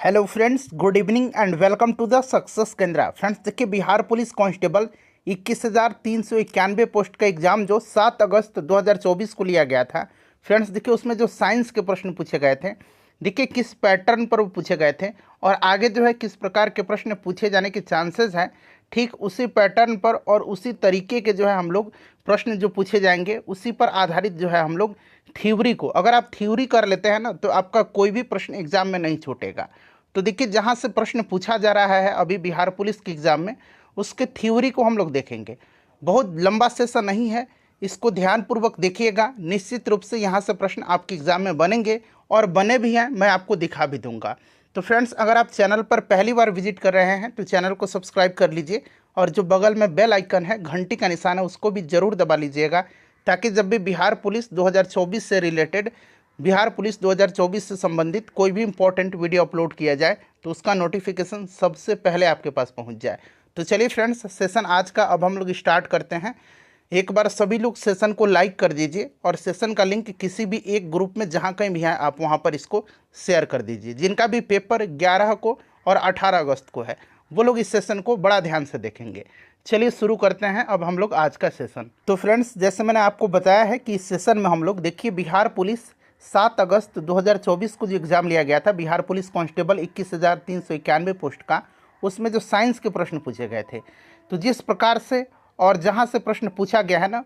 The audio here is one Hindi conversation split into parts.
Hello friends, good evening and welcome to the success Kendra. Friends देखिए, बिहार पुलिस कांस्टेबल 21,391 पोस्ट का एग्जाम जो 7 अगस्त 2024 को लिया गया था। फ्रेंड्स देखिए, उसमें जो साइंस के प्रश्न पूछे गए थे, देखिए किस पैटर्न पर वो पूछे गए थे और आगे जो है किस प्रकार के प्रश्न पूछे जाने के चांसेस हैं, ठीक उसी पैटर्न पर और उसी तरीके के जो है हम लोग प्रश्न जो पूछे जाएंगे उसी पर आधारित जो है हम लोग थ्योरी को, अगर आप थ्योरी कर लेते हैं ना तो आपका कोई भी प्रश्न एग्जाम में नहीं छूटेगा। तो देखिए, जहाँ से प्रश्न पूछा जा रहा है अभी बिहार पुलिस के एग्ज़ाम में, उसके थ्योरी को हम लोग देखेंगे। बहुत लंबा सेशन नहीं है, इसको ध्यानपूर्वक देखिएगा। निश्चित रूप से यहाँ से प्रश्न आपके एग्ज़ाम में बनेंगे और बने भी हैं, मैं आपको दिखा भी दूंगा। तो फ्रेंड्स, अगर आप चैनल पर पहली बार विजिट कर रहे हैं तो चैनल को सब्सक्राइब कर लीजिए और जो बगल में बेल आइकन है, घंटी का निशान है, उसको भी ज़रूर दबा लीजिएगा, ताकि जब भी बिहार पुलिस 2024 से रिलेटेड, बिहार पुलिस 2024 से संबंधित कोई भी इंपॉर्टेंट वीडियो अपलोड किया जाए तो उसका नोटिफिकेशन सबसे पहले आपके पास पहुंच जाए। तो चलिए फ्रेंड्स, सेशन आज का अब हम लोग स्टार्ट करते हैं। एक बार सभी लोग सेशन को लाइक कर दीजिए और सेशन का लिंक किसी भी एक ग्रुप में जहां कहीं भी है आप वहां पर इसको शेयर कर दीजिए। जिनका भी पेपर 11 को और 18 अगस्त को है वो लोग इस सेशन को बड़ा ध्यान से देखेंगे। चलिए शुरू करते हैं अब हम लोग आज का सेशन। तो फ्रेंड्स, जैसे मैंने आपको बताया है कि इस सेशन में हम लोग देखिए, बिहार पुलिस 7 अगस्त 2024 को जो एग्ज़ाम लिया गया था बिहार पुलिस कांस्टेबल 21,391 पोस्ट का, उसमें जो साइंस के प्रश्न पूछे गए थे, तो जिस प्रकार से और जहां से प्रश्न पूछा गया है ना,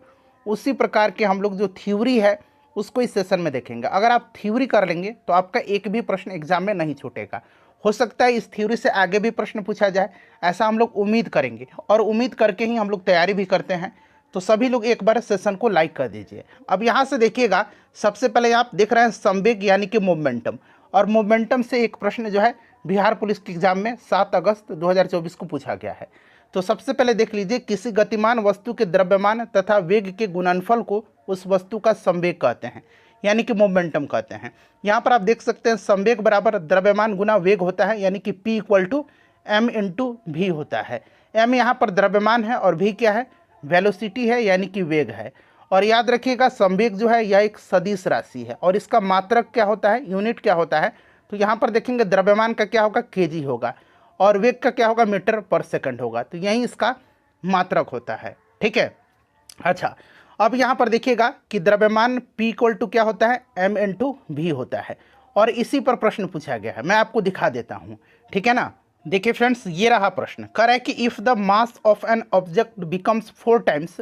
उसी प्रकार के हम लोग जो थ्योरी है उसको इस सेशन में देखेंगे। अगर आप थ्योरी कर लेंगे तो आपका एक भी प्रश्न एग्जाम में नहीं छूटेगा। हो सकता है इस थ्योरी से आगे भी प्रश्न पूछा जाए, ऐसा हम लोग उम्मीद करेंगे और उम्मीद करके ही हम लोग तैयारी भी करते हैं। तो सभी लोग एक बार सेशन को लाइक कर दीजिए। अब यहाँ से देखिएगा, सबसे पहले आप देख रहे हैं संवेग यानी कि मोमेंटम, और मोमेंटम से एक प्रश्न जो है बिहार पुलिस के एग्जाम में 7 अगस्त 2024 को पूछा गया है। तो सबसे पहले देख लीजिए, किसी गतिमान वस्तु के द्रव्यमान तथा वेग के गुणनफल को उस वस्तु का संवेग कहते हैं, यानी कि मोमेंटम कहते हैं। यहाँ पर आप देख सकते हैं संवेग बराबर द्रव्यमान गुना वेग होता है, यानी कि P = m/v होता है। m यहाँ पर द्रव्यमान है और v क्या है, वेलोसिटी है, यानी कि वेग है। और याद रखिएगा, संवेग जो है यह एक सदिश राशि है और इसका मात्रक क्या होता है, यूनिट क्या होता है। तो यहाँ पर देखेंगे द्रव्यमान का क्या होगा, kg होगा, और वेग का क्या होगा, मीटर पर सेकंड होगा। तो यही इसका मात्रक होता है, ठीक है। अच्छा, अब यहाँ पर देखिएगा कि द्रव्यमान P = क्या होता है, m/v होता है और इसी पर प्रश्न पूछा गया है। मैं आपको दिखा देता हूँ, ठीक है ना। देखिए फ्रेंड्स, ये रहा प्रश्न। कह रहा है कि if the mass of an object becomes 4 times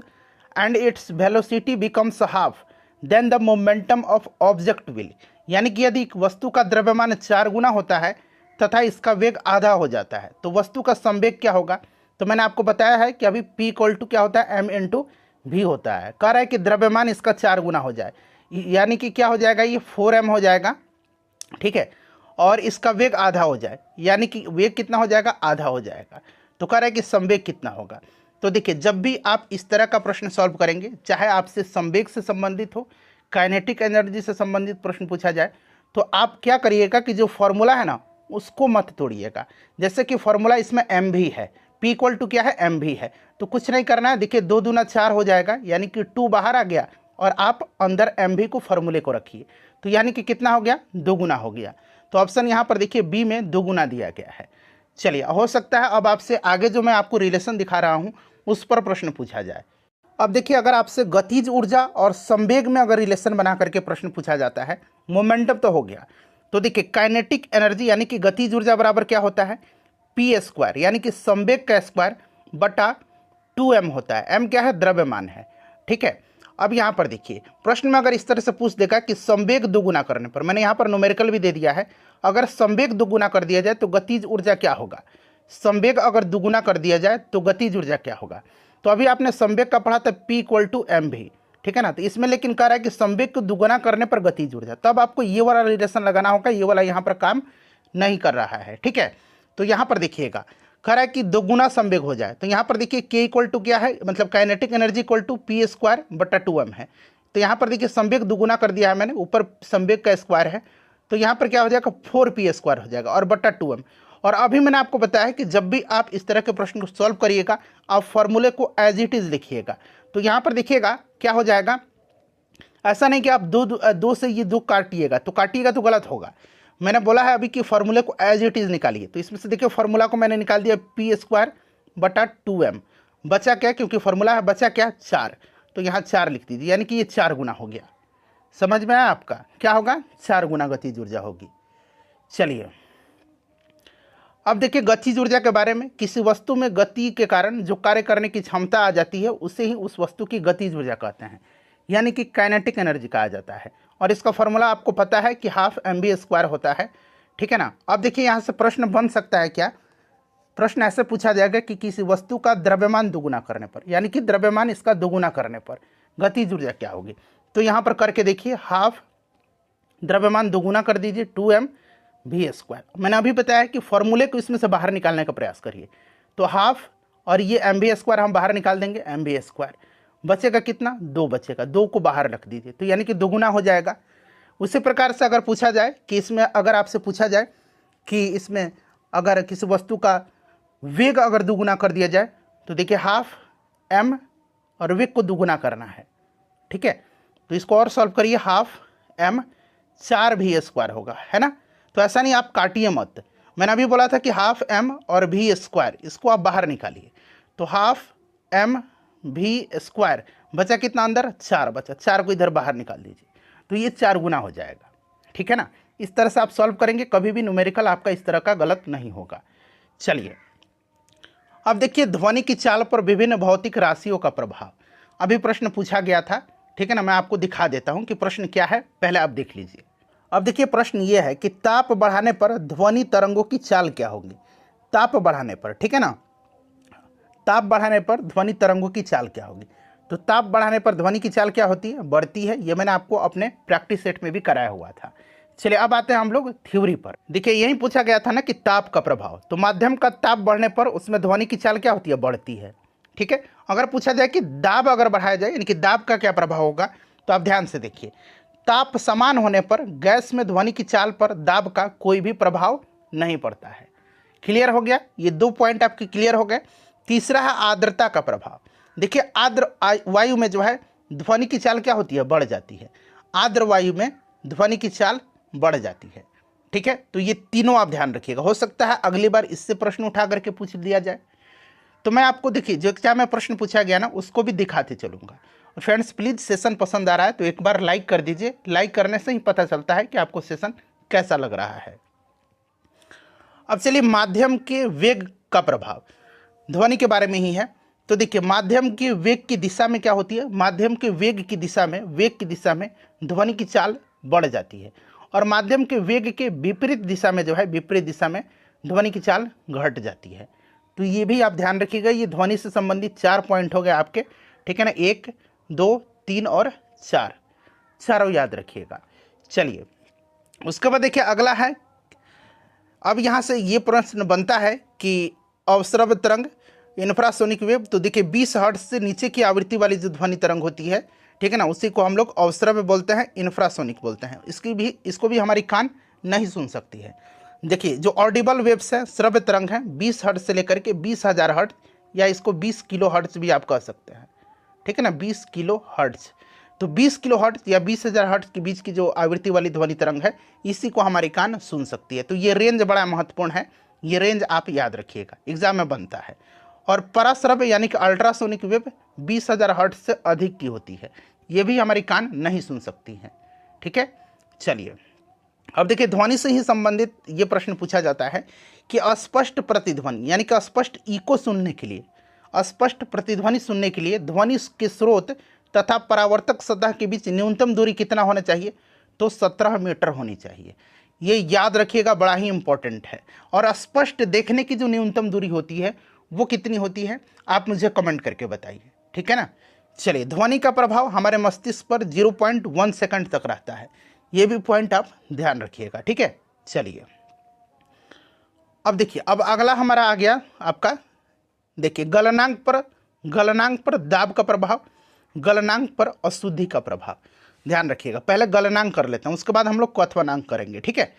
and its velocity becomes half, then the momentum of object will, यानी कि यदि वस्तु का द्रव्यमान 4 गुना होता है तथा इसका वेग आधा हो जाता है तो वस्तु का संवेग क्या होगा। तो मैंने आपको बताया है कि अभी P = क्या होता है, m/v होता है। कह रहा है कि द्रव्यमान इसका 4 गुना हो जाए, यानी कि क्या हो जाएगा, ये 4m हो जाएगा, ठीक है, और इसका वेग आधा हो जाए, यानी कि वेग कितना हो जाएगा, आधा हो जाएगा। तो कह रहा है कि संवेग कितना होगा। तो देखिए, जब भी आप इस तरह का प्रश्न सॉल्व करेंगे, चाहे आपसे संवेग से संबंधित हो, काइनेटिक एनर्जी से संबंधित प्रश्न पूछा जाए, तो आप क्या करिएगा कि जो फॉर्मूला है ना उसको मत तोड़िएगा। जैसे कि फॉर्मूला इसमें mv है, P = क्या है, mv है, तो कुछ नहीं करना है। देखिए 2 दूना 4 हो जाएगा, यानी कि 2 बाहर आ गया और आप अंदर mv को फॉर्मूले को रखिए, तो यानी कि कितना हो गया, 2 गुना हो गया। तो ऑप्शन यहाँ पर देखिए बी में 2 गुना दिया गया है। चलिए, हो सकता है अब आपसे आगे जो मैं आपको रिलेशन दिखा रहा हूँ उस पर प्रश्न पूछा जाए। अब देखिए, अगर आपसे गतिज ऊर्जा और संवेग में अगर रिलेशन बना करके प्रश्न पूछा जाता है, मोमेंटम तो हो गया, तो देखिए काइनेटिक एनर्जी यानी कि गतिज ऊर्जा बराबर क्या होता है, P², यानी कि संवेग का स्क्वायर बटा 2m होता है। m क्या है, द्रव्यमान है, ठीक है। अब यहाँ पर देखिए, प्रश्न में अगर इस तरह से पूछ देगा कि संवेग 2 गुना करने पर, मैंने यहाँ पर न्यूमेरिकल भी दे दिया है, अगर संवेग 2 गुना कर दिया जाए तो गतिज ऊर्जा क्या होगा, संवेग अगर 2 गुना कर दिया जाए तो गतिज ऊर्जा क्या होगा। तो अभी आपने संवेग का पढ़ा था P = mv, ठीक है ना। तो इसमें लेकिन कह रहा है कि संवेग को 2 गुना करने पर गतिज ऊर्जा, तब आपको ये वाला रिलेशन लगाना होगा, ये वाला यहाँ पर काम नहीं कर रहा है, ठीक है। तो यहाँ पर देखिएगा, कह रहा है कि 2 गुना संवेग हो जाए, तो यहाँ पर देखिए K = क्या है, मतलब काइनेटिक एनर्जी = P² बटा 2m है। तो यहाँ पर देखिए संवेग 2 गुना कर दिया है मैंने, ऊपर संवेग का स्क्वायर है, तो यहाँ पर क्या हो जाएगा, 4p² हो जाएगा और बटा 2m। और अभी मैंने आपको बताया है कि जब भी आप इस तरह के प्रश्न को सॉल्व करिएगा, आप फॉर्मूले को एज इट इज़ लिखिएगा। तो यहाँ पर देखिएगा क्या हो जाएगा, ऐसा नहीं कि आप दो से ये 2 काटिएगा तो गलत होगा। मैंने बोला है अभी कि फॉर्मूले को एज इट इज़ निकालिए, तो इसमें से देखिए फॉर्मूला को मैंने निकाल दिया p² / 2m। बचा क्या, क्योंकि फॉर्मूला है बचा क्या 4, तो यहाँ 4 लिख दीजिए, यानी कि ये 4 गुना हो गया। समझ में आया आपका, क्या होगा 4 गुना गतिज ऊर्जा होगी। चलिए अब देखिए गतिज ऊर्जा के बारे में, किसी वस्तु में गति के कारण जो कार्य करने की क्षमता आ जाती है उसे ही उस वस्तु की गतिज ऊर्जा कहते हैं, यानी कि काइनेटिक एनर्जी कहा जाता है। और इसका फॉर्मूला आपको पता है कि ½ mv² होता है, ठीक है ना। अब देखिए यहाँ से प्रश्न बन सकता है क्या, प्रश्न ऐसे पूछा जाएगा कि किसी वस्तु का द्रव्यमान दुगुना करने पर, यानी कि द्रव्यमान इसका दुगुना करने पर गतिज ऊर्जा क्या होगी। तो यहाँ पर करके देखिए, ½ द्रव्यमान दुगुना कर दीजिए 2mv²। मैंने अभी बताया कि फॉर्मूले को इसमें से बाहर निकालने का प्रयास करिए, तो ½ और ये mv² हम बाहर निकाल देंगे, mv²। बचेगा कितना, 2 बचेगा, 2 को बाहर रख दीजिए, तो यानी कि दुगुना हो जाएगा। उसी प्रकार से अगर पूछा जाए कि इसमें, अगर आपसे पूछा जाए कि इसमें अगर किसी वस्तु का वेग अगर दुगुना कर दिया जाए, तो देखिए ½ m और वेग को दुगुना करना है, ठीक है। तो इसको और सॉल्व करिए, ½ m 4v² होगा, है ना। तो ऐसा नहीं आप काटिए मत, मैंने अभी बोला था कि ½ m और v², इसको आप बाहर निकालिए, तो ½ mv²। बचा कितना अंदर, 4 बचा, 4 को इधर बाहर निकाल दीजिए, तो ये 4 गुना हो जाएगा, ठीक है ना। इस तरह से आप सॉल्व करेंगे, कभी भी न्यूमेरिकल आपका इस तरह का गलत नहीं होगा। चलिए अब देखिए ध्वनि की चाल पर विभिन्न भौतिक राशियों का प्रभाव, अभी प्रश्न पूछा गया था, ठीक है ना। मैं आपको दिखा देता हूं कि प्रश्न क्या है, पहले आप देख लीजिए। अब देखिए प्रश्न ये है कि ताप बढ़ाने पर ध्वनि तरंगों की चाल क्या होगी। ताप बढ़ाने पर, ठीक है ना, ताप बढ़ाने पर ध्वनि तरंगों की चाल क्या होगी। तो ताप बढ़ाने पर ध्वनि की चाल क्या होती है, बढ़ती है। ये मैंने आपको अपने प्रैक्टिस सेट में भी कराया हुआ था। चलिए अब आते हैं हम लोग थ्योरी पर। देखिए यही पूछा गया था ना कि ताप का प्रभाव, तो माध्यम का ताप बढ़ने पर उसमें ध्वनि की चाल क्या होती है, बढ़ती है, ठीक है। अगर पूछा जाए कि दाब अगर बढ़ाया जाए, यानी कि दाब का क्या प्रभाव होगा, तो आप ध्यान से देखिए, ताप समान होने पर गैस में ध्वनि की चाल पर दाब का कोई भी प्रभाव नहीं पड़ता है। क्लियर हो गया, ये 2 पॉइंट आपके क्लियर हो गए। तीसरा है आर्द्रता का प्रभाव। देखिए आर्द्र वायु में जो है ध्वनि की चाल क्या होती है, बढ़ जाती है। आर्द्र वायु में ध्वनि की चाल बढ़ जाती है, ठीक है। तो ये तीनों आप ध्यान रखिएगा, हो सकता है अगली बार इससे प्रश्न उठा करके पूछ दिया जाए। तो मैं आपको देखिए जो एग्जाम में प्रश्न पूछा गया ना उसको भी दिखाते चलूँगा। फ्रेंड्स प्लीज़ सेशन पसंद आ रहा है तो एक बार लाइक कर दीजिए, लाइक करने से ही पता चलता है कि आपको सेशन कैसा लग रहा है। अब चलिए माध्यम के वेग का प्रभाव, ध्वनि के बारे में ही है। तो देखिए माध्यम के वेग की दिशा में क्या होती है, माध्यम के वेग की दिशा में, वेग की दिशा में ध्वनि की चाल बढ़ जाती है, और माध्यम के वेग के विपरीत दिशा में जो है, विपरीत दिशा में ध्वनि की चाल घट जाती है। तो ये भी आप ध्यान रखिएगा, ये ध्वनि से संबंधित 4 पॉइंट हो गए आपके, ठीक है ना। 1, 2, 3 और 4, चारों याद रखिएगा। चलिए उसके बाद देखिए अगला है, अब यहाँ से ये प्रश्न बनता है कि अवस्रव तरंग, इंफ्रासोनिक वेव। तो देखिए 20 हर्ट्ज से नीचे की आवृत्ति वाली जो ध्वनि तरंग होती है, ठीक है ना, उसी को हम लोग अवस्रव बोलते हैं, इंफ्रासोनिक बोलते हैं। इसको भी हमारी कान नहीं सुन सकती है। देखिए जो ऑडिबल वेव्स है, श्रव्य तरंग है, 20 हर्ट्ज से लेकर के 20,000 हर्ट्ज, या इसको 20 किलो हर्ट्ज भी आप कह सकते हैं, ठीक है ना, 20 किलो हर्ट्ज। तो 20 किलो हर्ट्ज या 20,000 हर्ट्ज के बीच की जो आवृत्ति वाली ध्वनि तरंग है, इसी को हमारी कान सुन सकती है। तो ये रेंज बड़ा महत्वपूर्ण है, ये रेंज आप याद रखिएगा, एग्जाम में बनता है। और पराश्रव्य यानी कि अल्ट्रासोनिक वेव 20,000 हर्ट्ज से अधिक की होती है, ये भी हमारी कान नहीं सुन सकती हैं, ठीक है। चलिए अब देखिए ध्वनि से ही संबंधित ये प्रश्न पूछा जाता है कि अस्पष्ट प्रतिध्वनि यानी कि स्पष्ट इको सुनने के लिए, अस्पष्ट प्रतिध्वनि सुनने के लिए ध्वनि के स्रोत तथा परावर्तक सतह के बीच न्यूनतम दूरी कितना होना चाहिए, तो 17 मीटर होनी चाहिए। ये याद रखिएगा, बड़ा ही इंपॉर्टेंट है। और स्पष्ट देखने की जो न्यूनतम दूरी होती है वो कितनी होती है, आप मुझे कमेंट करके बताइए, ठीक है ना। चलिए ध्वनि का प्रभाव हमारे मस्तिष्क पर 0.1 सेकंड तक रहता है, ये भी पॉइंट आप ध्यान रखिएगा, ठीक है। चलिए अब देखिए, अब अगला हमारा आ गया आपका, देखिए गलनांक पर दाब का प्रभाव, गलनांक पर अशुद्धि का प्रभाव। ध्यान रखिएगा, पहले गलनांक कर लेते हैं, उसके बाद हम लोग क्वथनांक करेंगे, ठीक है।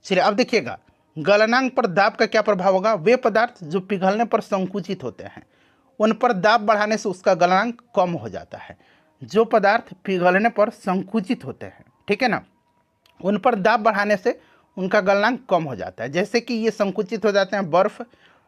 चलिए अब देखिएगा गलनांक पर दाब का क्या प्रभाव होगा। वे पदार्थ जो पिघलने पर संकुचित होते हैं उन पर दाब बढ़ाने से उसका गलनांक कम हो जाता है। जो पदार्थ पिघलने पर संकुचित होते हैं, ठीक है ना, उन पर दाब बढ़ाने से उनका गलनांक कम हो जाता है। जैसे कि ये संकुचित हो जाते हैं बर्फ,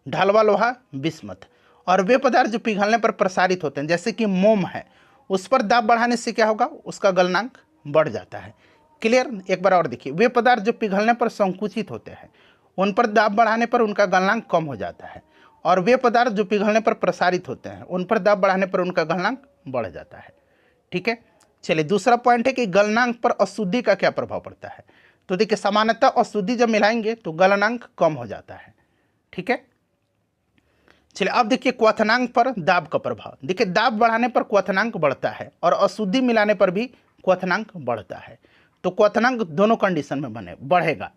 ढलवा लोहा, बिस्मथ। और वे पदार्थ जो पिघलने पर प्रसारित होते हैं, जैसे कि मोम है, उस पर दाब बढ़ाने से क्या होगा, उसका गलनांक बढ़ जाता है। क्लियर? एक बार और देखिए, वे पदार्थ जो पिघलने पर संकुचित होते हैं उन पर दाब बढ़ाने पर उनका गलनांक कम हो जाता है, और वे पदार्थ जो पिघलने पर प्रसारित होते हैं उन पर दाब बढ़ाने पर उनका गलनांक बढ़ जाता है। ठीक है, चलिए दूसरा पॉइंट है कि गलनांक पर अशुद्धि का क्या प्रभाव पड़ता है। तो देखिए, सामान्यतः अशुद्धि जब मिलाएंगे तो गलनांक कम हो जाता है। ठीक है, चलिए अब देखिए क्वथनांक पर दाब का प्रभाव। देखिए, दाब बढ़ाने पर क्वथनांक बढ़ता है और अशुद्धि मिलाने पर भी क्वथनांक बढ़ता है। तो क्वथनांक दोनों कंडीशन में बढ़ेगा।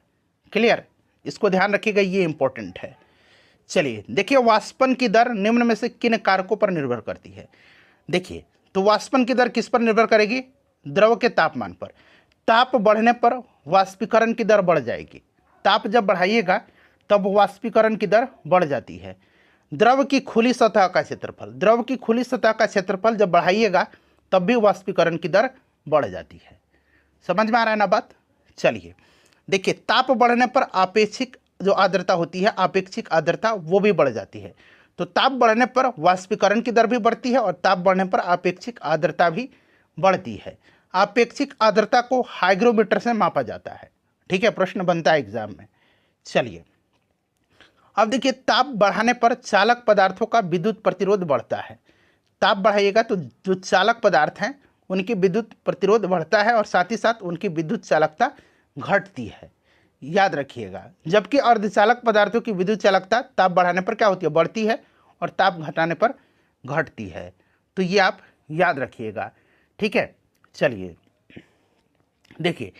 क्लियर? इसको ध्यान रखिएगा, ये इंपॉर्टेंट है। चलिए देखिए, वाष्पन की दर निम्न में से किन कारकों पर निर्भर करती है। देखिए, तो वाष्पन की दर किस पर निर्भर करेगी? द्रव के तापमान पर। ताप बढ़ने पर वाष्पीकरण की दर बढ़ जाएगी। ताप जब बढ़ाइएगा तब वाष्पीकरण की दर बढ़ जाती है। द्रव की खुली सतह का क्षेत्रफल, द्रव की खुली सतह का क्षेत्रफल जब बढ़ाइएगा तब भी वाष्पीकरण की दर बढ़ जाती है। समझ में आ रहा है ना बात? चलिए देखिए, ताप बढ़ने पर आपेक्षिक जो आर्द्रता होती है, आपेक्षिक आर्द्रता, वो भी बढ़ जाती है। तो ताप बढ़ने पर वाष्पीकरण की दर भी बढ़ती है और ताप बढ़ने पर आपेक्षिक आर्द्रता भी बढ़ती है। आपेक्षिक आर्द्रता को हाइग्रोमीटर से मापा जाता है। ठीक है, प्रश्न बनता है एग्जाम में। चलिए अब देखिए, ताप बढ़ाने पर चालक पदार्थों का विद्युत प्रतिरोध बढ़ता है। ताप बढ़ाइएगा तो जो चालक पदार्थ हैं उनकी विद्युत प्रतिरोध बढ़ता है और साथ ही साथ उनकी विद्युत चालकता घटती है। याद रखिएगा, जबकि अर्धचालक पदार्थों की विद्युत चालकता ताप बढ़ाने पर क्या होती है, बढ़ती है, और ताप घटाने पर घटती है। तो ये आप याद रखिएगा। ठीक है, चलिए देखिए,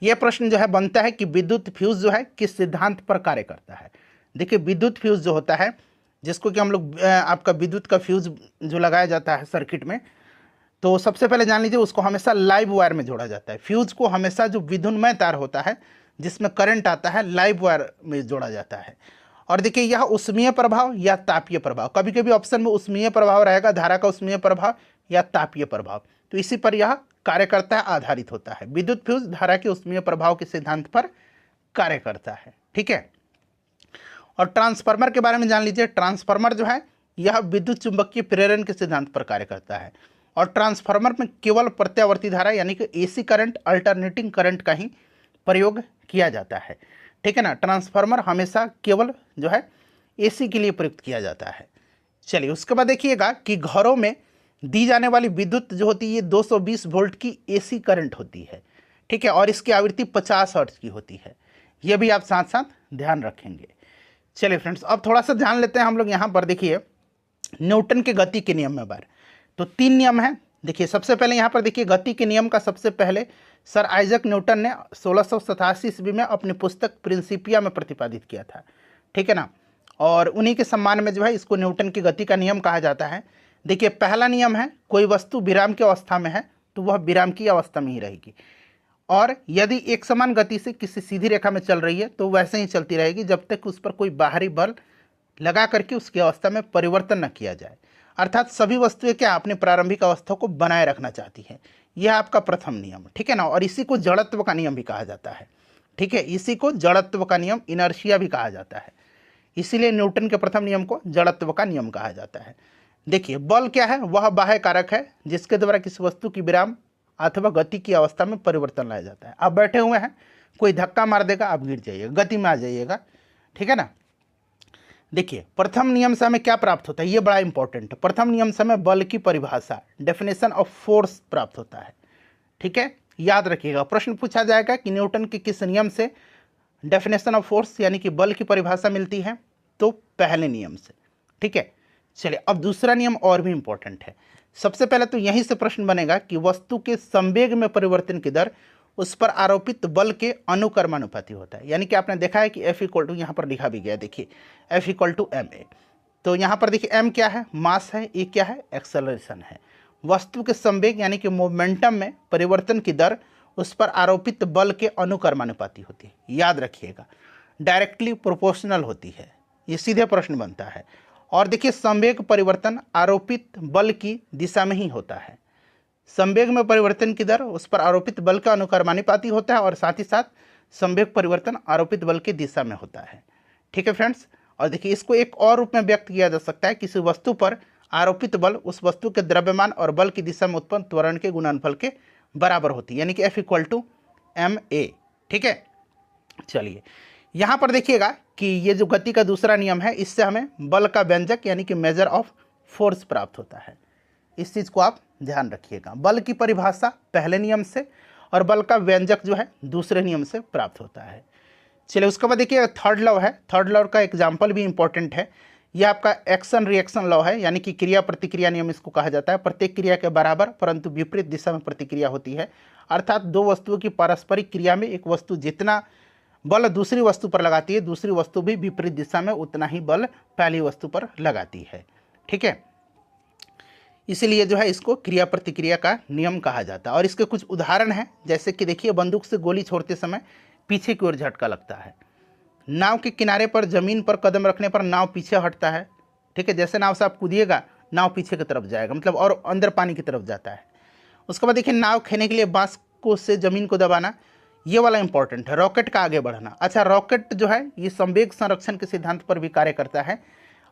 यह प्रश्न जो है बनता है कि विद्युत फ्यूज जो है किस सिद्धांत पर कार्य करता है। देखिए, विद्युत फ्यूज जो होता है, जिसको कि हम लोग आपका विद्युत का फ्यूज जो लगाया जाता है सर्किट में, तो सबसे पहले जान लीजिए उसको हमेशा लाइव वायर में जोड़ा जाता है। फ्यूज को हमेशा जो विद्युन्मय तार होता है जिसमें करंट आता है, लाइव वायर में जोड़ा जाता है। और देखिए, यह उष्मीय प्रभाव या तापीय प्रभाव, कभी कभी ऑप्शन में उष्मीय प्रभाव रहेगा, धारा का उष्मीय प्रभाव या तापीय प्रभाव, तो इसी पर यह कार्य करता है, आधारित होता है। विद्युत फ्यूज धारा के उष्मीय प्रभाव के सिद्धांत पर कार्य करता है। ठीक है, और ट्रांसफार्मर के बारे में जान लीजिए। ट्रांसफार्मर जो है यह विद्युत चुंबकीय प्रेरण के सिद्धांत पर कार्य करता है, और ट्रांसफार्मर में केवल प्रत्यावर्ती धारा यानी कि एसी करंट, अल्टरनेटिंग करंट का ही प्रयोग किया जाता है। ठीक है ना, ट्रांसफार्मर हमेशा केवल जो है एसी के लिए प्रयुक्त किया जाता है। चलिए उसके बाद देखिएगा कि घरों में दी जाने वाली विद्युत जो होती है ये 220 वोल्ट की एसी करंट होती है। ठीक है, और इसकी आवृत्ति 50 हर्ट्ज की होती है। ये भी आप साथ साथ ध्यान रखेंगे। चलिए फ्रेंड्स, अब थोड़ा सा ध्यान लेते हैं हम लोग यहाँ पर। देखिए, न्यूटन के गति के नियम में बार तो 3 नियम हैं। देखिए, सबसे पहले यहाँ पर देखिए, गति के नियम का सबसे पहले सर आइजक न्यूटन ने 1687 ईस्वी में अपनी पुस्तक प्रिंसिपिया में प्रतिपादित किया था। ठीक है ना, और उन्हीं के सम्मान में जो है इसको न्यूटन की गति का नियम कहा जाता है। देखिए, पहला नियम है, कोई वस्तु विराम की अवस्था में है तो वह विराम की अवस्था में ही रहेगी, और यदि एक समान गति से किसी सीधी रेखा में चल रही है तो वैसे ही चलती रहेगी जब तक उस पर कोई बाहरी बल लगा करके उसकी अवस्था में परिवर्तन न किया जाए। अर्थात सभी वस्तुएं क्या अपनी प्रारंभिक अवस्था को बनाए रखना चाहती हैं। यह आपका प्रथम नियम, ठीक है ना, और इसी को जड़त्व का नियम भी कहा जाता है। ठीक है, इसी को जड़त्व का नियम, इनर्शिया भी कहा जाता है। इसीलिए न्यूटन के प्रथम नियम को जड़त्व का नियम कहा जाता है। देखिए, बल क्या है, वह बाह्य कारक है जिसके द्वारा किसी वस्तु की विराम अथवा गति की अवस्था में परिवर्तन लाया जाता है। आप बैठे हुए हैं, कोई धक्का मार देगा, आप गिर जाइएगा, गति में आ जाइएगा। ठीक है ना। देखिए, प्रथम नियम से हमें क्या प्राप्त होता है, ये बड़ा इंपॉर्टेंट है। प्रथम नियम से हमें बल की परिभाषा, डेफिनेशन ऑफ फोर्स प्राप्त होता है। ठीक है, याद रखिएगा, प्रश्न पूछा जाएगा कि न्यूटन के किस नियम से डेफिनेशन ऑफ फोर्स यानी कि बल की परिभाषा मिलती है, तो पहले नियम से। ठीक है, चलिए अब दूसरा नियम और भी इंपॉर्टेंट है। सबसे पहले तो यहीं से प्रश्न बनेगा कि वस्तु के संवेग में परिवर्तन की दर उस पर आरोपित बल के अनुक्रमानुपाती होता है। यानी कि आपने देखा है कि F इक्वल टू, यहाँ पर लिखा भी गया, देखिए F इक्वल टू ma। तो यहाँ पर देखिए m क्या है, मास है, e क्या है, एक्सेलरेशन है। वस्तु के संवेग यानी कि मोमेंटम में परिवर्तन की दर उस पर आरोपित बल के अनुक्रमानुपाती होती है। याद रखिएगा, डायरेक्टली प्रोपोर्शनल होती है। ये सीधे प्रश्न बनता है। और देखिए, संवेग परिवर्तन आरोपित बल की दिशा में ही होता है। संवेग में परिवर्तन की दर उस पर आरोपित बल का अनुक्रमानुपाती होता है, और साथ ही साथ संवेग परिवर्तन आरोपित बल की दिशा में होता है। ठीक है फ्रेंड्स, और देखिए इसको एक और रूप में व्यक्त किया जा सकता है, किसी वस्तु पर आरोपित बल उस वस्तु के द्रव्यमान और बल की दिशा में उत्पन्न त्वरण के गुणनफल के बराबर होती है, यानी कि F=ma। ठीक है, चलिए यहाँ पर देखिएगा कि ये जो गति का दूसरा नियम है, इससे हमें बल का व्यंजक यानी कि मेजर ऑफ फोर्स प्राप्त होता है। इस चीज़ को आप ध्यान रखिएगा। बल की परिभाषा पहले नियम से और बल का व्यंजक जो है दूसरे नियम से प्राप्त होता है। चलिए उसके बाद देखिए थर्ड लॉ है। थर्ड लॉ का एग्जाम्पल भी इंपॉर्टेंट है। यह आपका एक्शन रिएक्शन लॉ है, यानी कि क्रिया प्रतिक्रिया नियम इसको कहा जाता है। प्रत्येक क्रिया के बराबर परंतु विपरीत दिशा में प्रतिक्रिया होती है, अर्थात दो वस्तुओं की पारस्परिक क्रिया में एक वस्तु जितना बल दूसरी वस्तु पर लगाती है, दूसरी वस्तु भी विपरीत दिशा में उतना ही बल पहली वस्तु पर लगाती है। ठीक है, इसीलिए जो है इसको क्रिया प्रतिक्रिया का नियम कहा जाता है। और इसके कुछ उदाहरण हैं, जैसे कि देखिए बंदूक से गोली छोड़ते समय पीछे की ओर झटका लगता है। नाव के किनारे पर जमीन पर कदम रखने पर नाव पीछे हटता है। ठीक है, जैसे नाव से आप कूदिएगा नाव पीछे की तरफ जाएगा, मतलब और अंदर पानी की तरफ जाता है। उसके बाद देखिए नाव खेने के लिए बांस को से जमीन को दबाना, ये वाला इंपॉर्टेंट है। रॉकेट का आगे बढ़ना, अच्छा रॉकेट जो है ये संवेग संरक्षण के सिद्धांत पर भी कार्य करता है।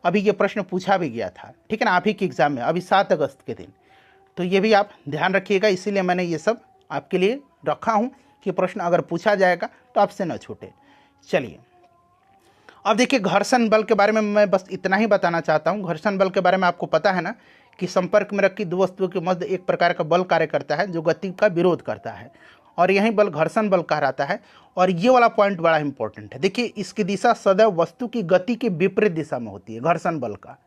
अभी ये प्रश्न पूछा भी गया था, ठीक है ना, आप ही के एग्जाम में, अभी 7 अगस्त के दिन। तो ये भी आप ध्यान रखिएगा, इसीलिए मैंने ये सब आपके लिए रखा हूँ कि प्रश्न अगर पूछा जाएगा तो आपसे न छूटे। चलिए अब देखिए घर्षण बल के बारे में मैं बस इतना ही बताना चाहता हूँ। घर्षण बल के बारे में आपको पता है ना कि संपर्क में रखी दो वस्तुओं के मध्य एक प्रकार का बल कार्य करता है जो गति का विरोध करता है, और यही बल घर्षण बल कहलाता है। और ये वाला पॉइंट बड़ा इंपॉर्टेंट है। देखिए इसकी दिशा सदैव वस्तु की गति के विपरीत दिशा में होती है घर्षण बल का।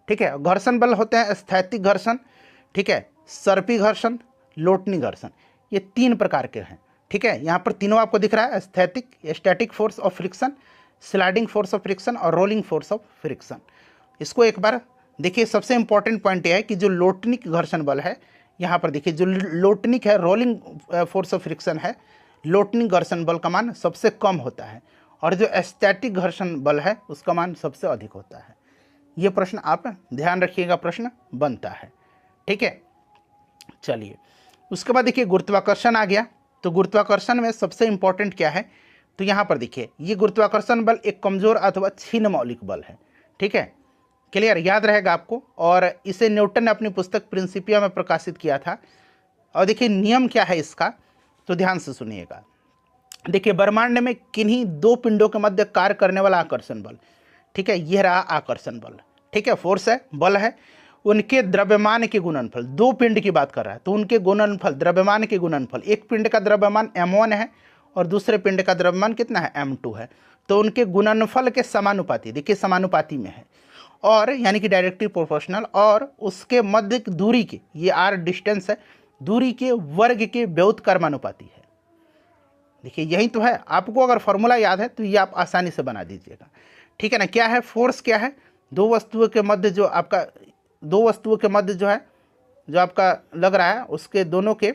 ठीक है, घर्षण बल होते हैं स्थैतिक घर्षण, ठीक है, सर्पी घर्षण, लोटनी घर्षण, ये 3 प्रकार के हैं। ठीक है, यहाँ पर तीनों आपको दिख रहा है, स्थैतिक, static force of friction, sliding force of friction और रोलिंग फोर्स ऑफ फ्रिक्शन। इसको एक बार देखिए, सबसे इंपॉर्टेंट पॉइंट यह है कि जो लोटनिक घर्षण बल है, यहाँ पर देखिए जो लोटनिक है, रोलिंग फोर्स ऑफ फ्रिक्शन है, लोटनिक घर्षण बल का मान सबसे कम होता है, और जो स्टैटिक घर्षण बल है उसका मान सबसे अधिक होता है। ये प्रश्न आप ध्यान रखिएगा, प्रश्न बनता है। ठीक है, चलिए उसके बाद देखिए गुरुत्वाकर्षण आ गया। तो गुरुत्वाकर्षण में सबसे इंपॉर्टेंट क्या है, तो यहाँ पर देखिए ये गुरुत्वाकर्षण बल एक कमजोर अथवा क्षीण मौलिक बल है। ठीक है, क्लियर, याद रहेगा आपको। और इसे न्यूटन ने अपनी पुस्तक प्रिंसिपिया में प्रकाशित किया था। और देखिए नियम क्या है इसका, तो ध्यान से सुनिएगा। देखिए ब्रह्मांड में किन्हीं 2 पिंडों के मध्य कार्य करने वाला आकर्षण बल, ठीक है, यह रहा आकर्षण बल। ठीक है, फोर्स है, बल है, उनके द्रव्यमान के गुणनफल, 2 पिंड की बात कर रहा है तो उनके गुणनफल, द्रव्यमान के गुणनफल, एक पिंड का द्रव्यमान m1 है और दूसरे पिंड का द्रव्यमान कितना है, m2 है, तो उनके गुणनफल के समानुपाती, देखिए समानुपाती में है, और यानी कि डायरेक्टली प्रोपोर्शनल, और उसके मध्य की दूरी के, ये r डिस्टेंस है, दूरी के वर्ग के व्युत्क्रमानुपाती है। देखिए यही तो है, आपको अगर फॉर्मूला याद है तो ये आप आसानी से बना दीजिएगा। ठीक है ना, क्या है फोर्स, क्या है, दो वस्तुओं के मध्य जो आपका, दो वस्तुओं के मध्य जो है, जो आपका लग रहा है उसके दोनों के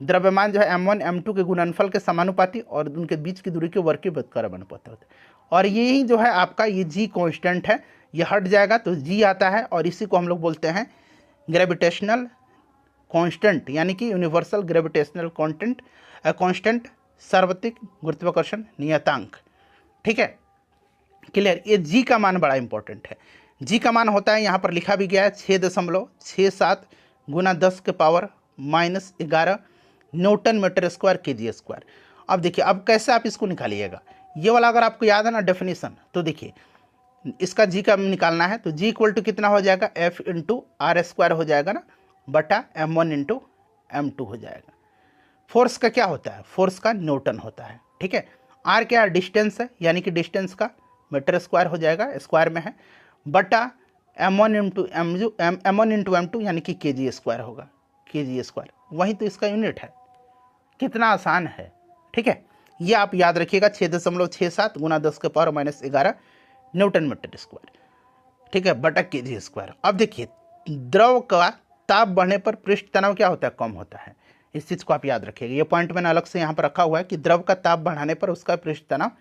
द्रव्यमान जो है m1 m2 के गुणनफल के समानुपाती और उनके बीच की दूरी के वर्ग के व्युत्क्रमानुपाती होते हैं। और यही जो है आपका ये जी कांस्टेंट है, ये हट जाएगा तो जी आता है, और इसी को हम लोग बोलते हैं ग्रेविटेशनल कांस्टेंट, यानी कि यूनिवर्सल ग्रेविटेशनल कांस्टेंट, सार्वत्रिक गुरुत्वाकर्षण नियतांक। ठीक है, क्लियर, ये जी का मान बड़ा इंपॉर्टेंट है। जी का मान होता है, यहाँ पर लिखा भी गया है 6.67 गुना 10 के power -11 newton metre square kg square. अब देखिए अब कैसे आप इसको निकालिएगा, ये वाला अगर आपको याद है ना डेफिनेशन, तो देखिए इसका जी का निकालना है तो जी इक्वल टू कितना हो जाएगा, F इंटू आर स्क्वायर हो जाएगा ना, बटा m1 इंटू m2 हो जाएगा। फोर्स का क्या होता है, फोर्स का न्यूटन होता है। ठीक है, आर क्या डिस्टेंस है, यानी कि डिस्टेंस का मीटर स्क्वायर हो जाएगा, स्क्वायर में है, बटा m1 इंटू m2 यानी कि kg स्क्वायर होगा, kg स्क्वायर, वही तो इसका यूनिट है। कितना आसान है। ठीक है, ये आप याद रखिएगा, 6.67 गुना 10 के पावर -11 न्यूटन मीटर स्क्वायर। ठीक है, बटा kg स्क्वायर। अब देखिए द्रव का ताप बढ़ने पर पृष्ठ तनाव क्या होता है, कम होता है। इस चीज़ को आप याद रखिएगा, ये पॉइंट मैंने अलग से यहाँ पर रखा हुआ है कि द्रव का ताप बढ़ाने पर उसका पृष्ठ तनाव